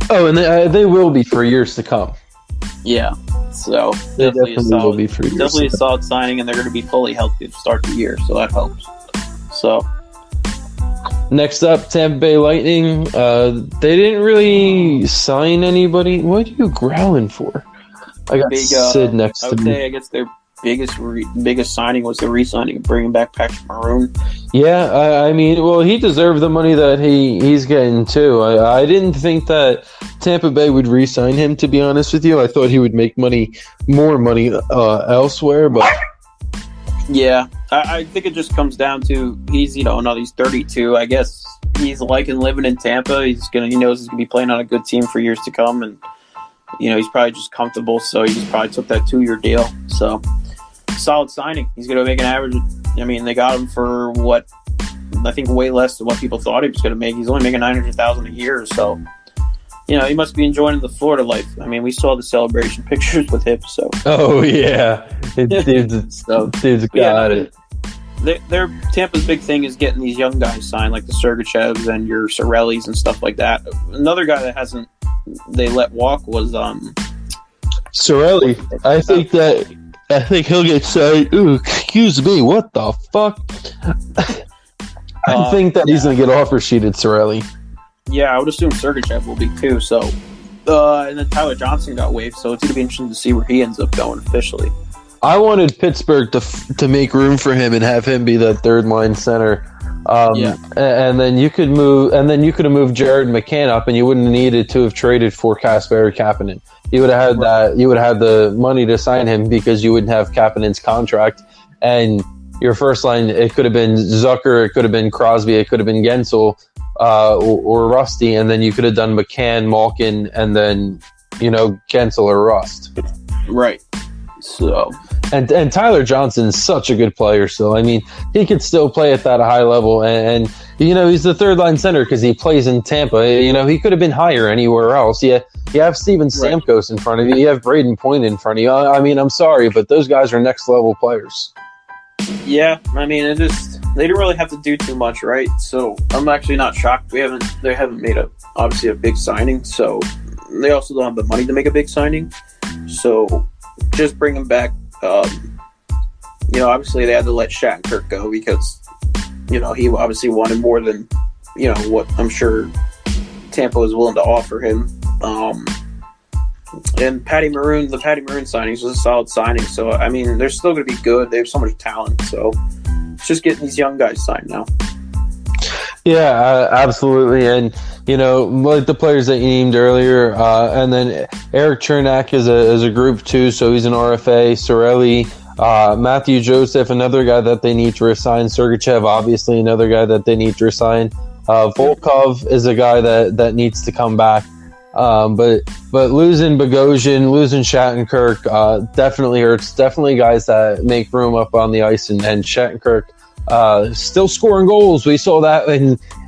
and they will be for years to come. Yeah, so They definitely will be for years. Definitely a solid signing, and they're going to be fully healthy to start the year, so that helps. So. Next up, Tampa Bay Lightning. They didn't really sign anybody. What are you growling for? I got Sid next to me. I guess their biggest signing was the re-signing of bringing back Patrick Maroon. Yeah, I mean, well, he deserved the money that he's getting too. I didn't think that Tampa Bay would re-sign him, to be honest with you. I thought he would make more money elsewhere, but yeah, I think it just comes down to he's 32. I guess he's liking living in Tampa. He knows he's gonna be playing on a good team for years to come, and he's probably just comfortable. So he just probably took that 2-year deal. So solid signing. He's gonna make an average. I mean, they got him for what I think way less than what people thought he was gonna make. He's only making $900,000 a year. So he must be enjoying the Florida life. I mean, we saw the celebration pictures with him. So yeah, dude's got it. Their Tampa's big thing is getting these young guys signed, like the Sergachevs and your Sorellis and stuff like that. Another guy that they let walk was Sorelli. I think he'll get signed. Ooh, excuse me, what the fuck? I think that he's gonna get offer sheeted, Sorelli. Yeah, I would assume Sergachev will be too. So, and then Tyler Johnson got waived, so it's gonna be interesting to see where he ends up going officially. I wanted Pittsburgh to make room for him and have him be that third line center. And then you could have moved Jared McCann up, and you wouldn't have needed to have traded for Kasperi Kapanen. You would have had that. You would have had the money to sign him because you wouldn't have Kapanen's contract. And your first line, it could have been Zucker, it could have been Crosby, it could have been Gensel or Rusty, and then you could have done McCann, Malkin, and then Gensel or Rust. Right. So. And Tyler Johnson's such a good player still. I mean, he could still play at that high level. And he's the third line center because he plays in Tampa. He could have been higher anywhere else. You have Steven Stamkos in front of you. You have Braden Point in front of you. I mean, I'm sorry, but those guys are next level players. Yeah, I mean, they didn't really have to do too much, right? So I'm actually not shocked. They haven't made obviously a big signing. So they also don't have the money to make a big signing. So just bringing back. Obviously they had to let Shattenkirk go because, he obviously wanted more than, what I'm sure Tampa was willing to offer him. And Patty Maroon signings was a solid signing. So, I mean, they're still going to be good. They have so much talent. So it's just getting these young guys signed now. Yeah, absolutely. And, like the players that you named earlier, and then Eric Chernak is a group too, so he's an RFA. Sorelli, Matthew Joseph, another guy that they need to resign. Sergachev, obviously, another guy that they need to resign. Volkov is a guy that needs to come back. But losing Bogosian, losing Shattenkirk definitely hurts. Definitely guys that make room up on the ice, and Shattenkirk still scoring goals. We saw that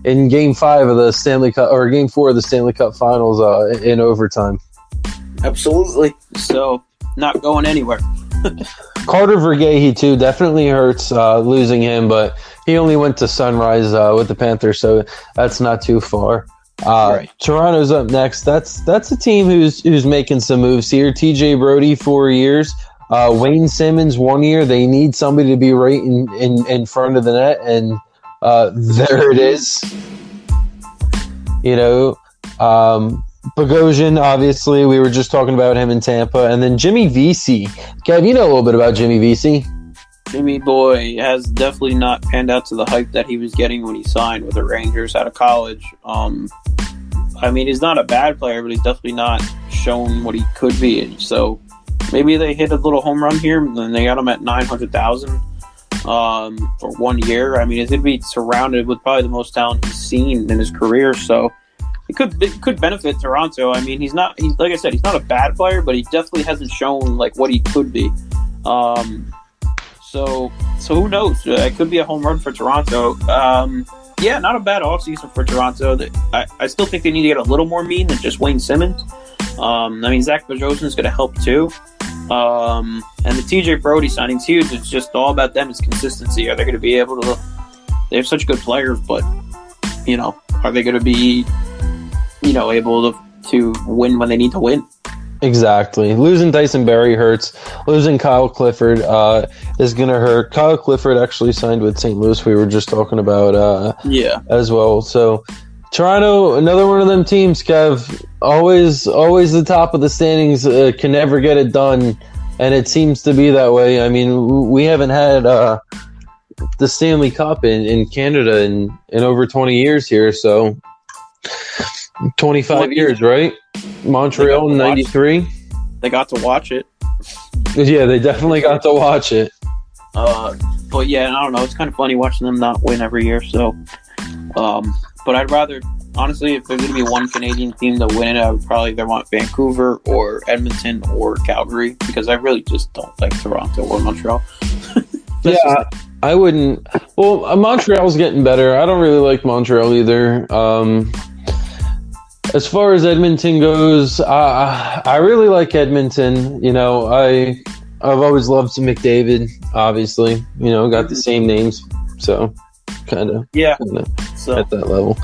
in Game 5 of the Stanley Cup, or Game 4 of the Stanley Cup Finals in overtime. Absolutely. So not going anywhere. Carter Verghege too definitely hurts losing him, but he only went to Sunrise with the Panthers, so that's not too far. Right. Toronto's up next. That's a team who's making some moves here. TJ Brody, 4 years. Wayne Simmons, 1 year. They need somebody to be right in front of the net, and there it is. Bogosian, obviously, we were just talking about him in Tampa, and then Jimmy Vesey. Kev, you know a little bit about Jimmy Vesey. Jimmy boy has definitely not panned out to the hype that he was getting when he signed with the Rangers out of college. He's not a bad player, but he's definitely not shown what he could be. So maybe they hit a little home run here, and they got him at $900,000 for 1 year. He's going to be surrounded with probably the most talent he's seen in his career. So it could benefit Toronto. He's not. Like I said, he's not a bad player, but he definitely hasn't shown like what he could be. So who knows? It could be a home run for Toronto. Not a bad offseason for Toronto. I still think they need to get a little more mean than just Wayne Simmons. Zach Bogosian is going to help too. And the TJ Brody signing's huge. It's just all about them. It's consistency. Are they going to be able to? They have such good players, but are they going to be able to win when they need to win? Exactly. Losing Dyson Berry hurts. Losing Kyle Clifford is going to hurt. Kyle Clifford actually signed with St. Louis. We were just talking about as well. So Toronto, another one of them teams, Kev, always the top of the standings, can never get it done, and it seems to be that way. We haven't had the Stanley Cup in Canada in over 20 years here, so 25 years, right? Montreal in 93. They got to watch it. Yeah, they definitely got to watch it. But yeah, I don't know. It's kind of funny watching them not win every year. So, but I'd rather, honestly, if there's going to be one Canadian team to win it, I would probably either want Vancouver or Edmonton or Calgary, because I really just don't like Toronto or Montreal. I wouldn't. Well, Montreal's getting better. I don't really like Montreal either. As far as Edmonton goes, I really like Edmonton. I've always loved McDavid, obviously. Got the same names, so kind of at that level.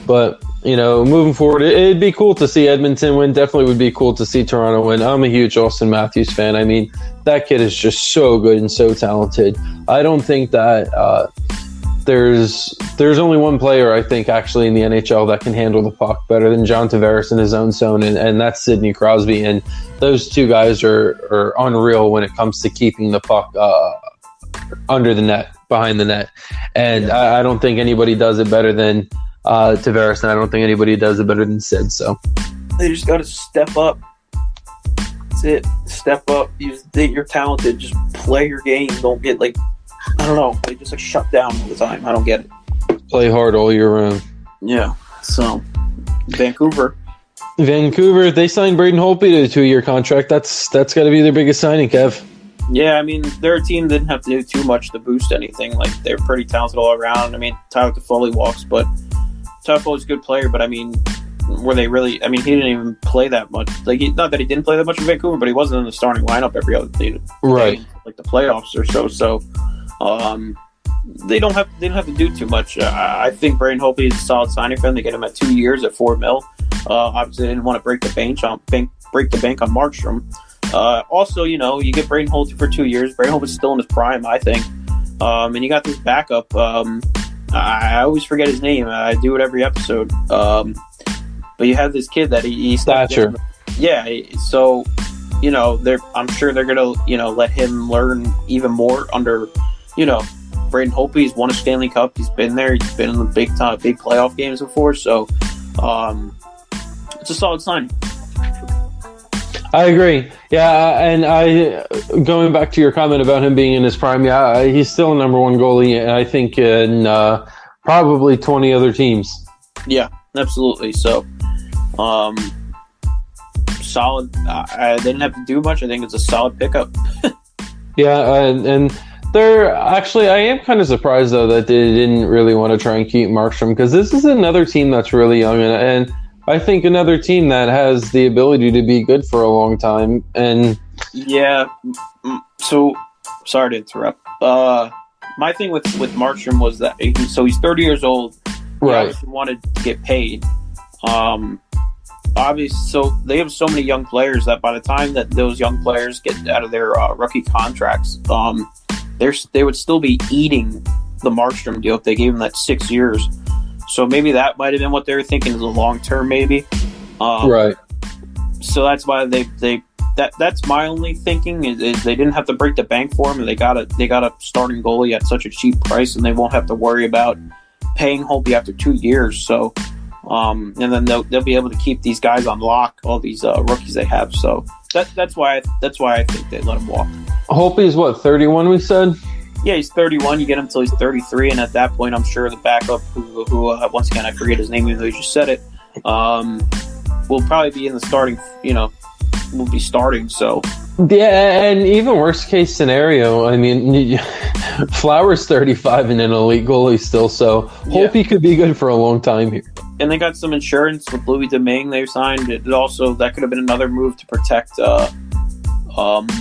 But, moving forward, it'd be cool to see Edmonton win. Definitely would be cool to see Toronto win. I'm a huge Austin Matthews fan. That kid is just so good and so talented. I don't think that there's only one player, I think, actually in the NHL that can handle the puck better than John Tavares in his own zone, and that's Sidney Crosby. And those two guys are unreal when it comes to keeping the puck under the net, behind the net. And I don't think anybody does it better than Tavares, and I don't think anybody does it better than Sid. So they just got to step up. That's it. Step up. You think you're talented. Just play your game. Don't get I don't know. They just shut down all the time. I don't get it. Play hard all year round. Yeah. So, Vancouver, they signed Braden Holtby to a 2-year contract. That's got to be their biggest signing, Kev. Yeah, their team didn't have to do too much to boost anything. They're pretty talented all around. Tyler Toffoli walks, but Tyler Toffoli's a good player. But were they really? He didn't even play that much. Not that he didn't play that much in Vancouver, but he wasn't in the starting lineup every other day. Right. The playoffs or so. So. They don't have to do too much. I think Braden Holtby is a solid signing for them. They get him at 2 years at $4 million. Obviously, they didn't want to break the bank on Markstrom. Also, you get Braden Holtby for 2 years. Braden Holtby's still in his prime, I think. And you got this backup. I always forget his name. I do it every episode. But you have this kid that he Thatcher. Yeah. So. I'm sure they're gonna, let him learn even more under, Braden Holtby. He's won a Stanley Cup. He's been there. He's been in the big playoff games before. So, it's a solid sign. I agree. Yeah, and going back to your comment about him being in his prime, he's still a number one goalie, and I think in probably 20 other teams. Yeah, absolutely. So, solid. They didn't have to do much. I think it's a solid pickup. Yeah, and they're actually, I am kind of surprised though that they didn't really want to try and keep Markstrom, because this is another team that's really young, and I think another team that has the ability to be good for a long time. And yeah, so sorry to interrupt. my thing with Markstrom was that he's 30 years old. He Right. obviously wanted to get paid. Obviously, so they have so many young players that by the time that those young players get out of their rookie contracts, they would still be eating the Markstrom deal if they gave him that 6 years. So maybe that might have been what they were thinking as a long term, maybe. Right. So that's why that's my only thinking is they didn't have to break the bank for him, and they got a starting goalie at such a cheap price, and they won't have to worry about paying Holtby after 2 years. So, and then they'll be able to keep these guys on lock, all these rookies they have. So that's why I think they let him walk. Holtby's what, 31? We said. Yeah, he's 31. You get him until he's 33, and at that point, I'm sure the backup, who once again I forget his name, even though you just said it, will probably be in the starting. Will be starting. So Yeah, and even worst case scenario, I mean, Flowers 35 and an elite goalie still, so Holtby could be good for a long time here. And they got some insurance with Louis Domingue they've signed. It also, that could have been another move to protect,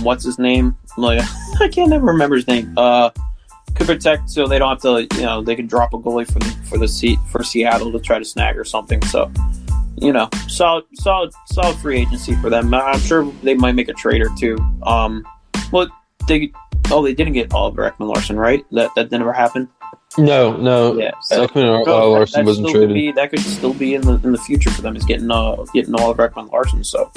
what's his name? I can't never remember his name. Could protect so they don't have to, they can drop a goalie for Seattle to try to snag or something. So, solid free agency for them. I'm sure they might make a trade or two. They didn't get Oliver Ekman-Larsson, right? That never happened. No. Yeah, Ekman-Larsson wasn't traded. That could still be in the future for them, is getting Oliver Ekman-Larsson. So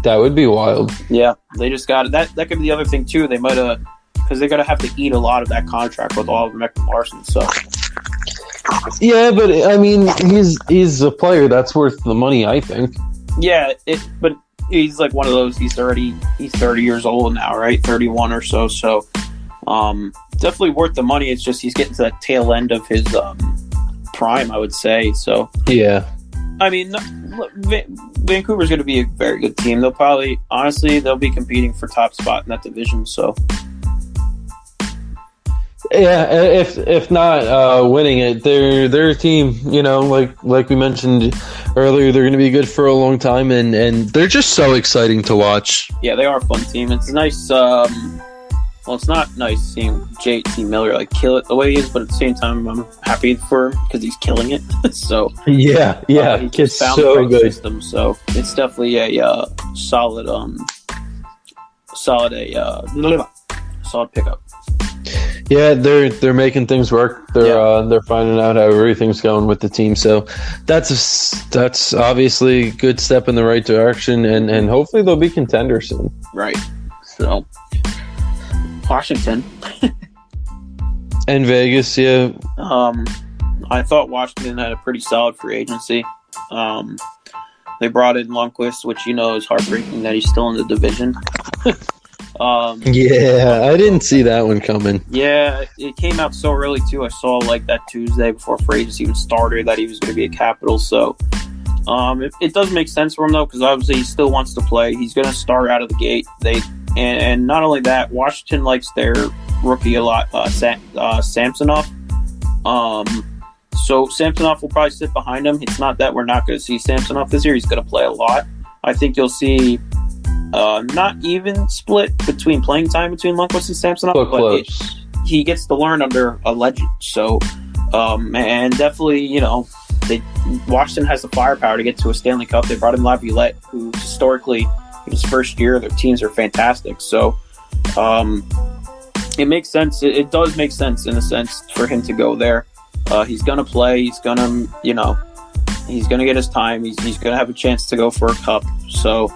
that would be wild. Yeah, they just got that. That could be the other thing too. They might have, because they're gonna have to eat a lot of that contract with Oliver Ekman-Larsson. So yeah, but I mean, he's a player that's worth the money, I think. Yeah, but he's like one of those. He's 30 years old now, right? 31 or so. So definitely worth the money. It's just he's getting to that tail end of his prime, I would say. So yeah, I mean, Vancouver's going to be a very good team. They'll be competing for top spot in that division. So yeah, if not winning it, they're a team. Like we mentioned earlier, they're going to be good for a long time, and they're just so exciting to watch. Yeah, they are a fun team. It's nice. It's not nice seeing JT Miller kill it the way he is, but at the same time, I'm happy for him because he's killing it. So yeah, he it's found so the right good. system. So it's definitely a solid pickup. Yeah, they're making things work. They're finding out how everything's going with the team. So that's obviously a good step in the right direction, and hopefully they'll be contenders soon. Right. So Washington and Vegas, yeah. I thought Washington had a pretty solid free agency. They brought in Lundqvist, which is heartbreaking that he's still in the division. Yeah, I didn't see that one coming. Yeah, it came out so early too. I saw that Tuesday before free agency even started that he was going to be a Capital. So it does make sense for him though, because obviously he still wants to play. He's going to start out of the gate. And not only that, Washington likes their rookie a lot, Samsonov. So Samsonov will probably sit behind him. It's not that we're not going to see Samsonov this year. He's going to play a lot. I think you'll see not even split between playing time between Lundqvist and Samsonov, but he gets to learn under a legend. So, and definitely, Washington has the firepower to get to a Stanley Cup. They brought in Laviolette, who historically, in his first year, their teams are fantastic. So, it makes sense. It does make sense in a sense for him to go there. He's going to play. He's going to, he's going to get his time. He's going to have a chance to go for a cup. So,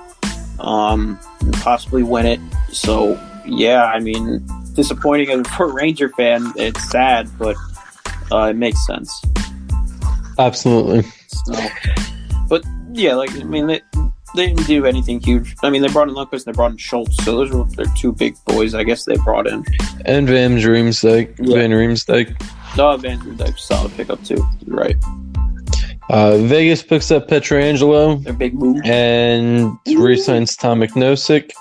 possibly win it. So, yeah, I mean, disappointing for a Ranger fan. It's sad, but it makes sense. Absolutely. So, but yeah, they didn't do anything huge. I mean, they brought in Lundqvist and they brought in Schultz, so those were their two big boys, I guess, they brought in. And Van Riemsdyk. Van Riemsdyk. No, Van Riemsdyk, solid pickup too. You're right. Vegas picks up Pietrangelo. Their big move. And re-signs Tom McNosick.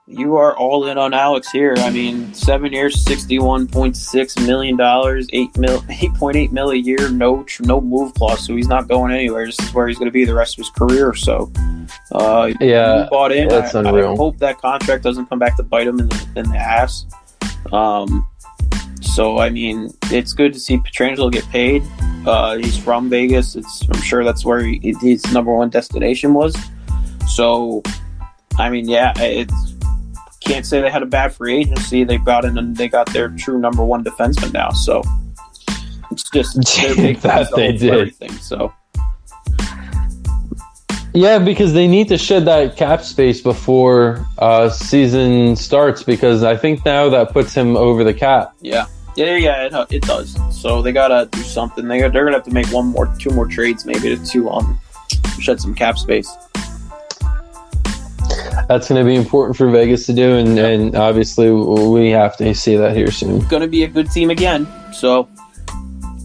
You are all in on Alex here. I mean, 7 years, $61.6 million, $8.8 million a year, no move clause, so he's not going anywhere. This is where he's going to be the rest of his career. So, yeah, bought in. That's unreal. I hope that contract doesn't come back to bite him in the ass. So, I mean, it's good to see Pietrangelo get paid. He's from Vegas. I'm sure that's where his number one destination was. So, I mean, yeah, can't say they had a bad free agency. They got in and they got their true number one defenseman now. So, it's just their big that they did everything. So. Yeah, because they need to shed that cap space before season starts, because I think now that puts him over the cap. Yeah, it does. So they gotta do something. They're gonna have to make two more trades maybe to shed some cap space. That's going to be important for Vegas to do, and obviously we have to see that here soon. Going to be a good team again. So.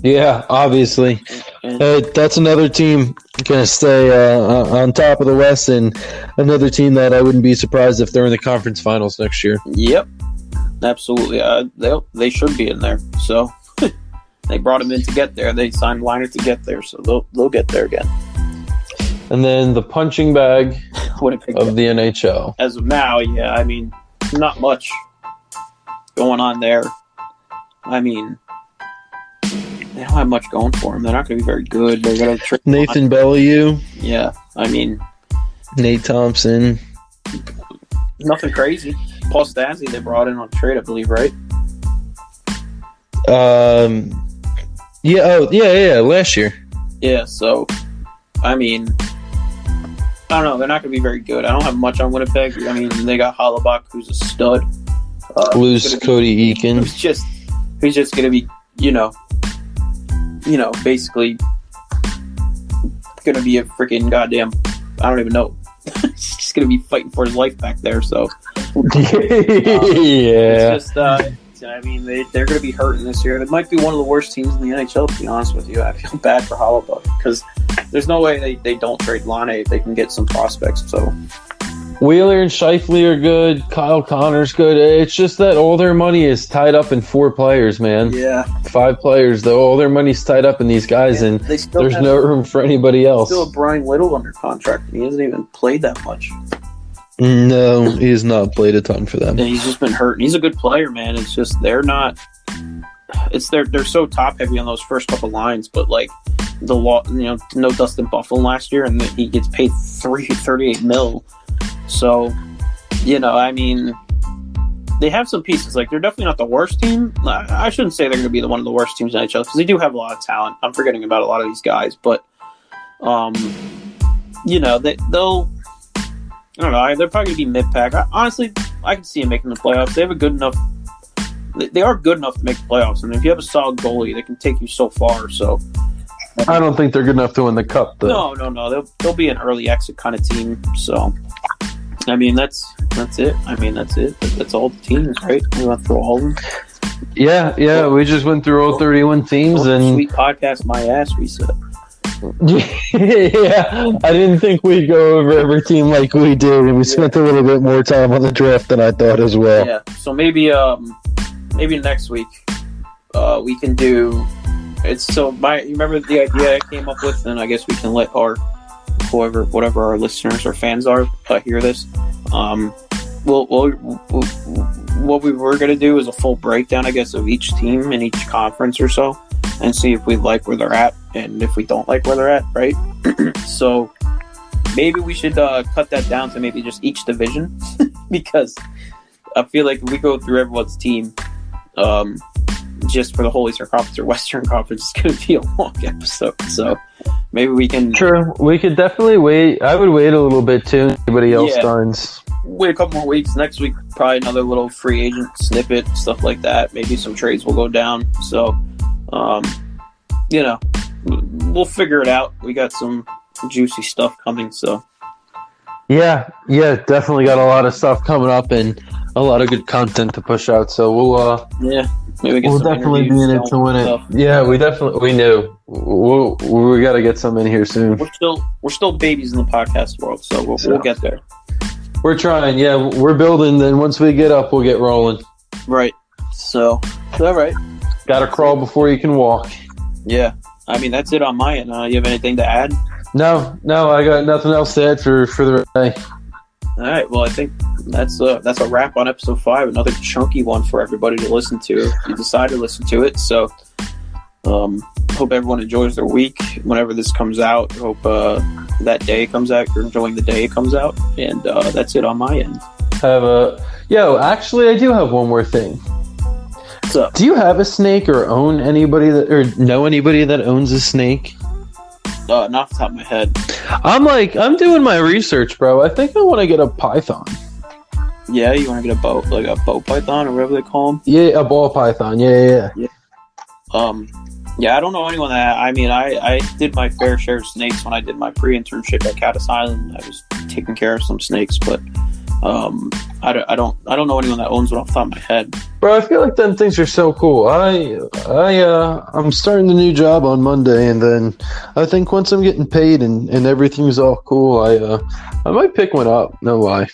Yeah, obviously. That's another team going to stay on top of the West, and another team that I wouldn't be surprised if they're in the conference finals next year. Yep, absolutely. They should be in there. So they brought him in to get there. They signed Liner to get there, so they'll get there again. And then the punching bag of the NHL. As of now, yeah, I mean, not much going on there. I mean, they don't have much going for them. They're not going to be very good. They're going to Nathan Bellieu. Yeah, I mean, Nate Thompson. Nothing crazy. Paul Stastny they brought in on trade, I believe, right? Yeah, last year. Yeah, so I mean, I don't know. They're not going to be very good. I don't have much on Winnipeg. I mean, they got Hollaback, who's a stud. Lose Cody Eakin. Who's just going to be, basically going to be a freaking goddamn, I don't even know. He's just going to be fighting for his life back there. So, yeah. It's just, I mean, they're going to be hurting this year. It might be one of the worst teams in the NHL, to be honest with you. I feel bad for Hollaback because there's no way they don't trade Lane if they can get some prospects. So Wheeler and Scheifele are good. Kyle Connor's good. It's just that all their money is tied up in 4 players, man. Yeah. 5 players, though. All their money's tied up in these guys, and there's no room for anybody else. Still have Brian Little under contract, and he hasn't even played that much. No, he has not played a ton for them. Yeah, he's just been hurt. He's a good player, man. It's just they're so top heavy on those first couple lines, but like no Dustin Buffalo last year, and he gets paid $38 million. So, I mean, they have some pieces. Like, they're definitely not the worst team. I shouldn't say they're going to be one of the worst teams in NHL because they do have a lot of talent. I'm forgetting about a lot of these guys, but they'll. I don't know. They're probably going to be mid-pack. Honestly, I can see them making the playoffs. They have a good enough. They are good enough to make the playoffs. I mean, if you have a solid goalie, they can take you so far. So, I don't think they're good enough to win the cup, though. No. They'll be an early exit kind of team. So, I mean, that's it. That's all the teams, right? We went through all of them. Yeah. We just went through all 31 teams, and sweet podcast, my ass reset. Yeah, I didn't think we'd go over every team like we did, and we spent a little bit more time on the draft than I thought as well. Yeah, so maybe next week we can do. You remember the idea I came up with, and I guess we can let whatever our listeners or fans are hear this. What we were going to do is a full breakdown, I guess, of each team in each conference or so, and see if we like where they're at and if we don't like where they're at, right? So maybe we should cut that down to maybe just each division because I feel like if we go through everyone's team just for the whole Eastern Conference or Western Conference, it's going to be a long episode. So maybe we can... Sure, we could definitely wait. I would wait a little bit too. Anybody else starts. Wait a couple more weeks. Next week, probably another little free agent snippet, stuff like that. Maybe some trades will go down. So, we'll figure it out. We got some juicy stuff coming. So, yeah, definitely got a lot of stuff coming up and a lot of good content to push out. So we'll maybe get we'll some definitely be in it to win it. Stuff. Yeah, we knew we got to get some in here soon. We're still babies in the podcast world, so we'll get there. We're trying. Yeah, we're building. Then once we get up, we'll get rolling. Right. So, all right. Got to crawl before you can walk. Yeah. I mean, that's it on my end. You have anything to add? No, I got nothing else to add for the day. All right. Well, I think that's a wrap on episode 5. Another chunky one for everybody to listen to if you decide to listen to it. So, hope everyone enjoys their week whenever this comes out. Hope that day comes out. You're enjoying the day it comes out, and that's it on my end. Actually, I do have one more thing. What's up? Do you have a snake or own anybody that or know anybody that owns a snake? Not off the top of my head. I'm doing my research, bro. I think I want to get a python. Yeah, you want to get a boat, like a boat python or whatever they call them? Yeah, a ball python. Yeah. Yeah, I don't know anyone that. I mean, I did my fair share of snakes when I did my pre-internship at Caddis Island. I was taking care of some snakes, but I don't know anyone that owns one off the top of my head. Bro, I feel like them things are so cool. I'm starting the new job on Monday, and then I think once I'm getting paid and everything's all cool, I might pick one up. No lie.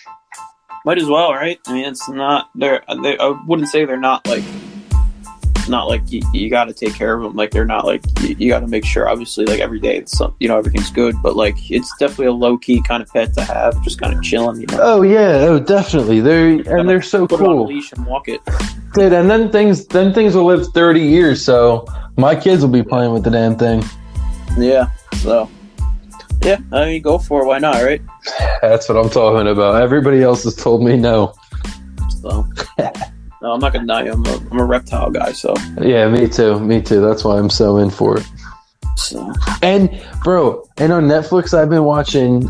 Might as well, right? I mean, it's not. I wouldn't say they're not like you got to take care of them. Like they're not like you got to make sure. Obviously, like every day, everything's good. But like it's definitely a low key kind of pet to have, just kind of chilling. You know? Oh yeah, definitely. They're so put cool. It on a leash and walk it. Dude, and then things will live 30 years. So my kids will be playing with the damn thing. Yeah. So. Yeah, I mean, go for it. Why not, right? That's what I'm talking about. Everybody else has told me no. So, no, I'm not gonna deny you. I'm a reptile guy, so. Yeah, me too. That's why I'm so in for it. So. And on Netflix, I've been watching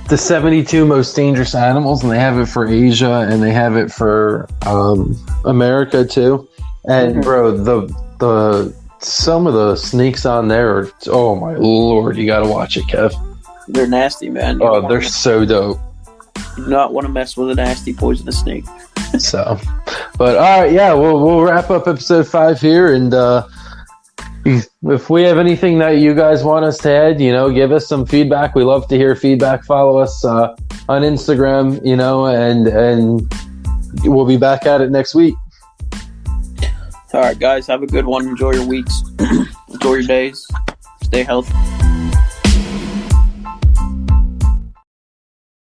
the 72 most dangerous animals, and they have it for Asia and they have it for America too. And bro, the some of the snakes on there are, oh my lord, you gotta watch it, Kev. They're nasty, man. They're so dope. You do not want to mess with a nasty poisonous snake. So, but all right, yeah, we'll wrap up episode 5 here, and if we have anything that you guys want us to add, give us some feedback. We love to hear feedback. Follow us on Instagram, and we'll be back at it next week. All right, guys, have a good one. Enjoy your weeks. Enjoy your days. Stay healthy.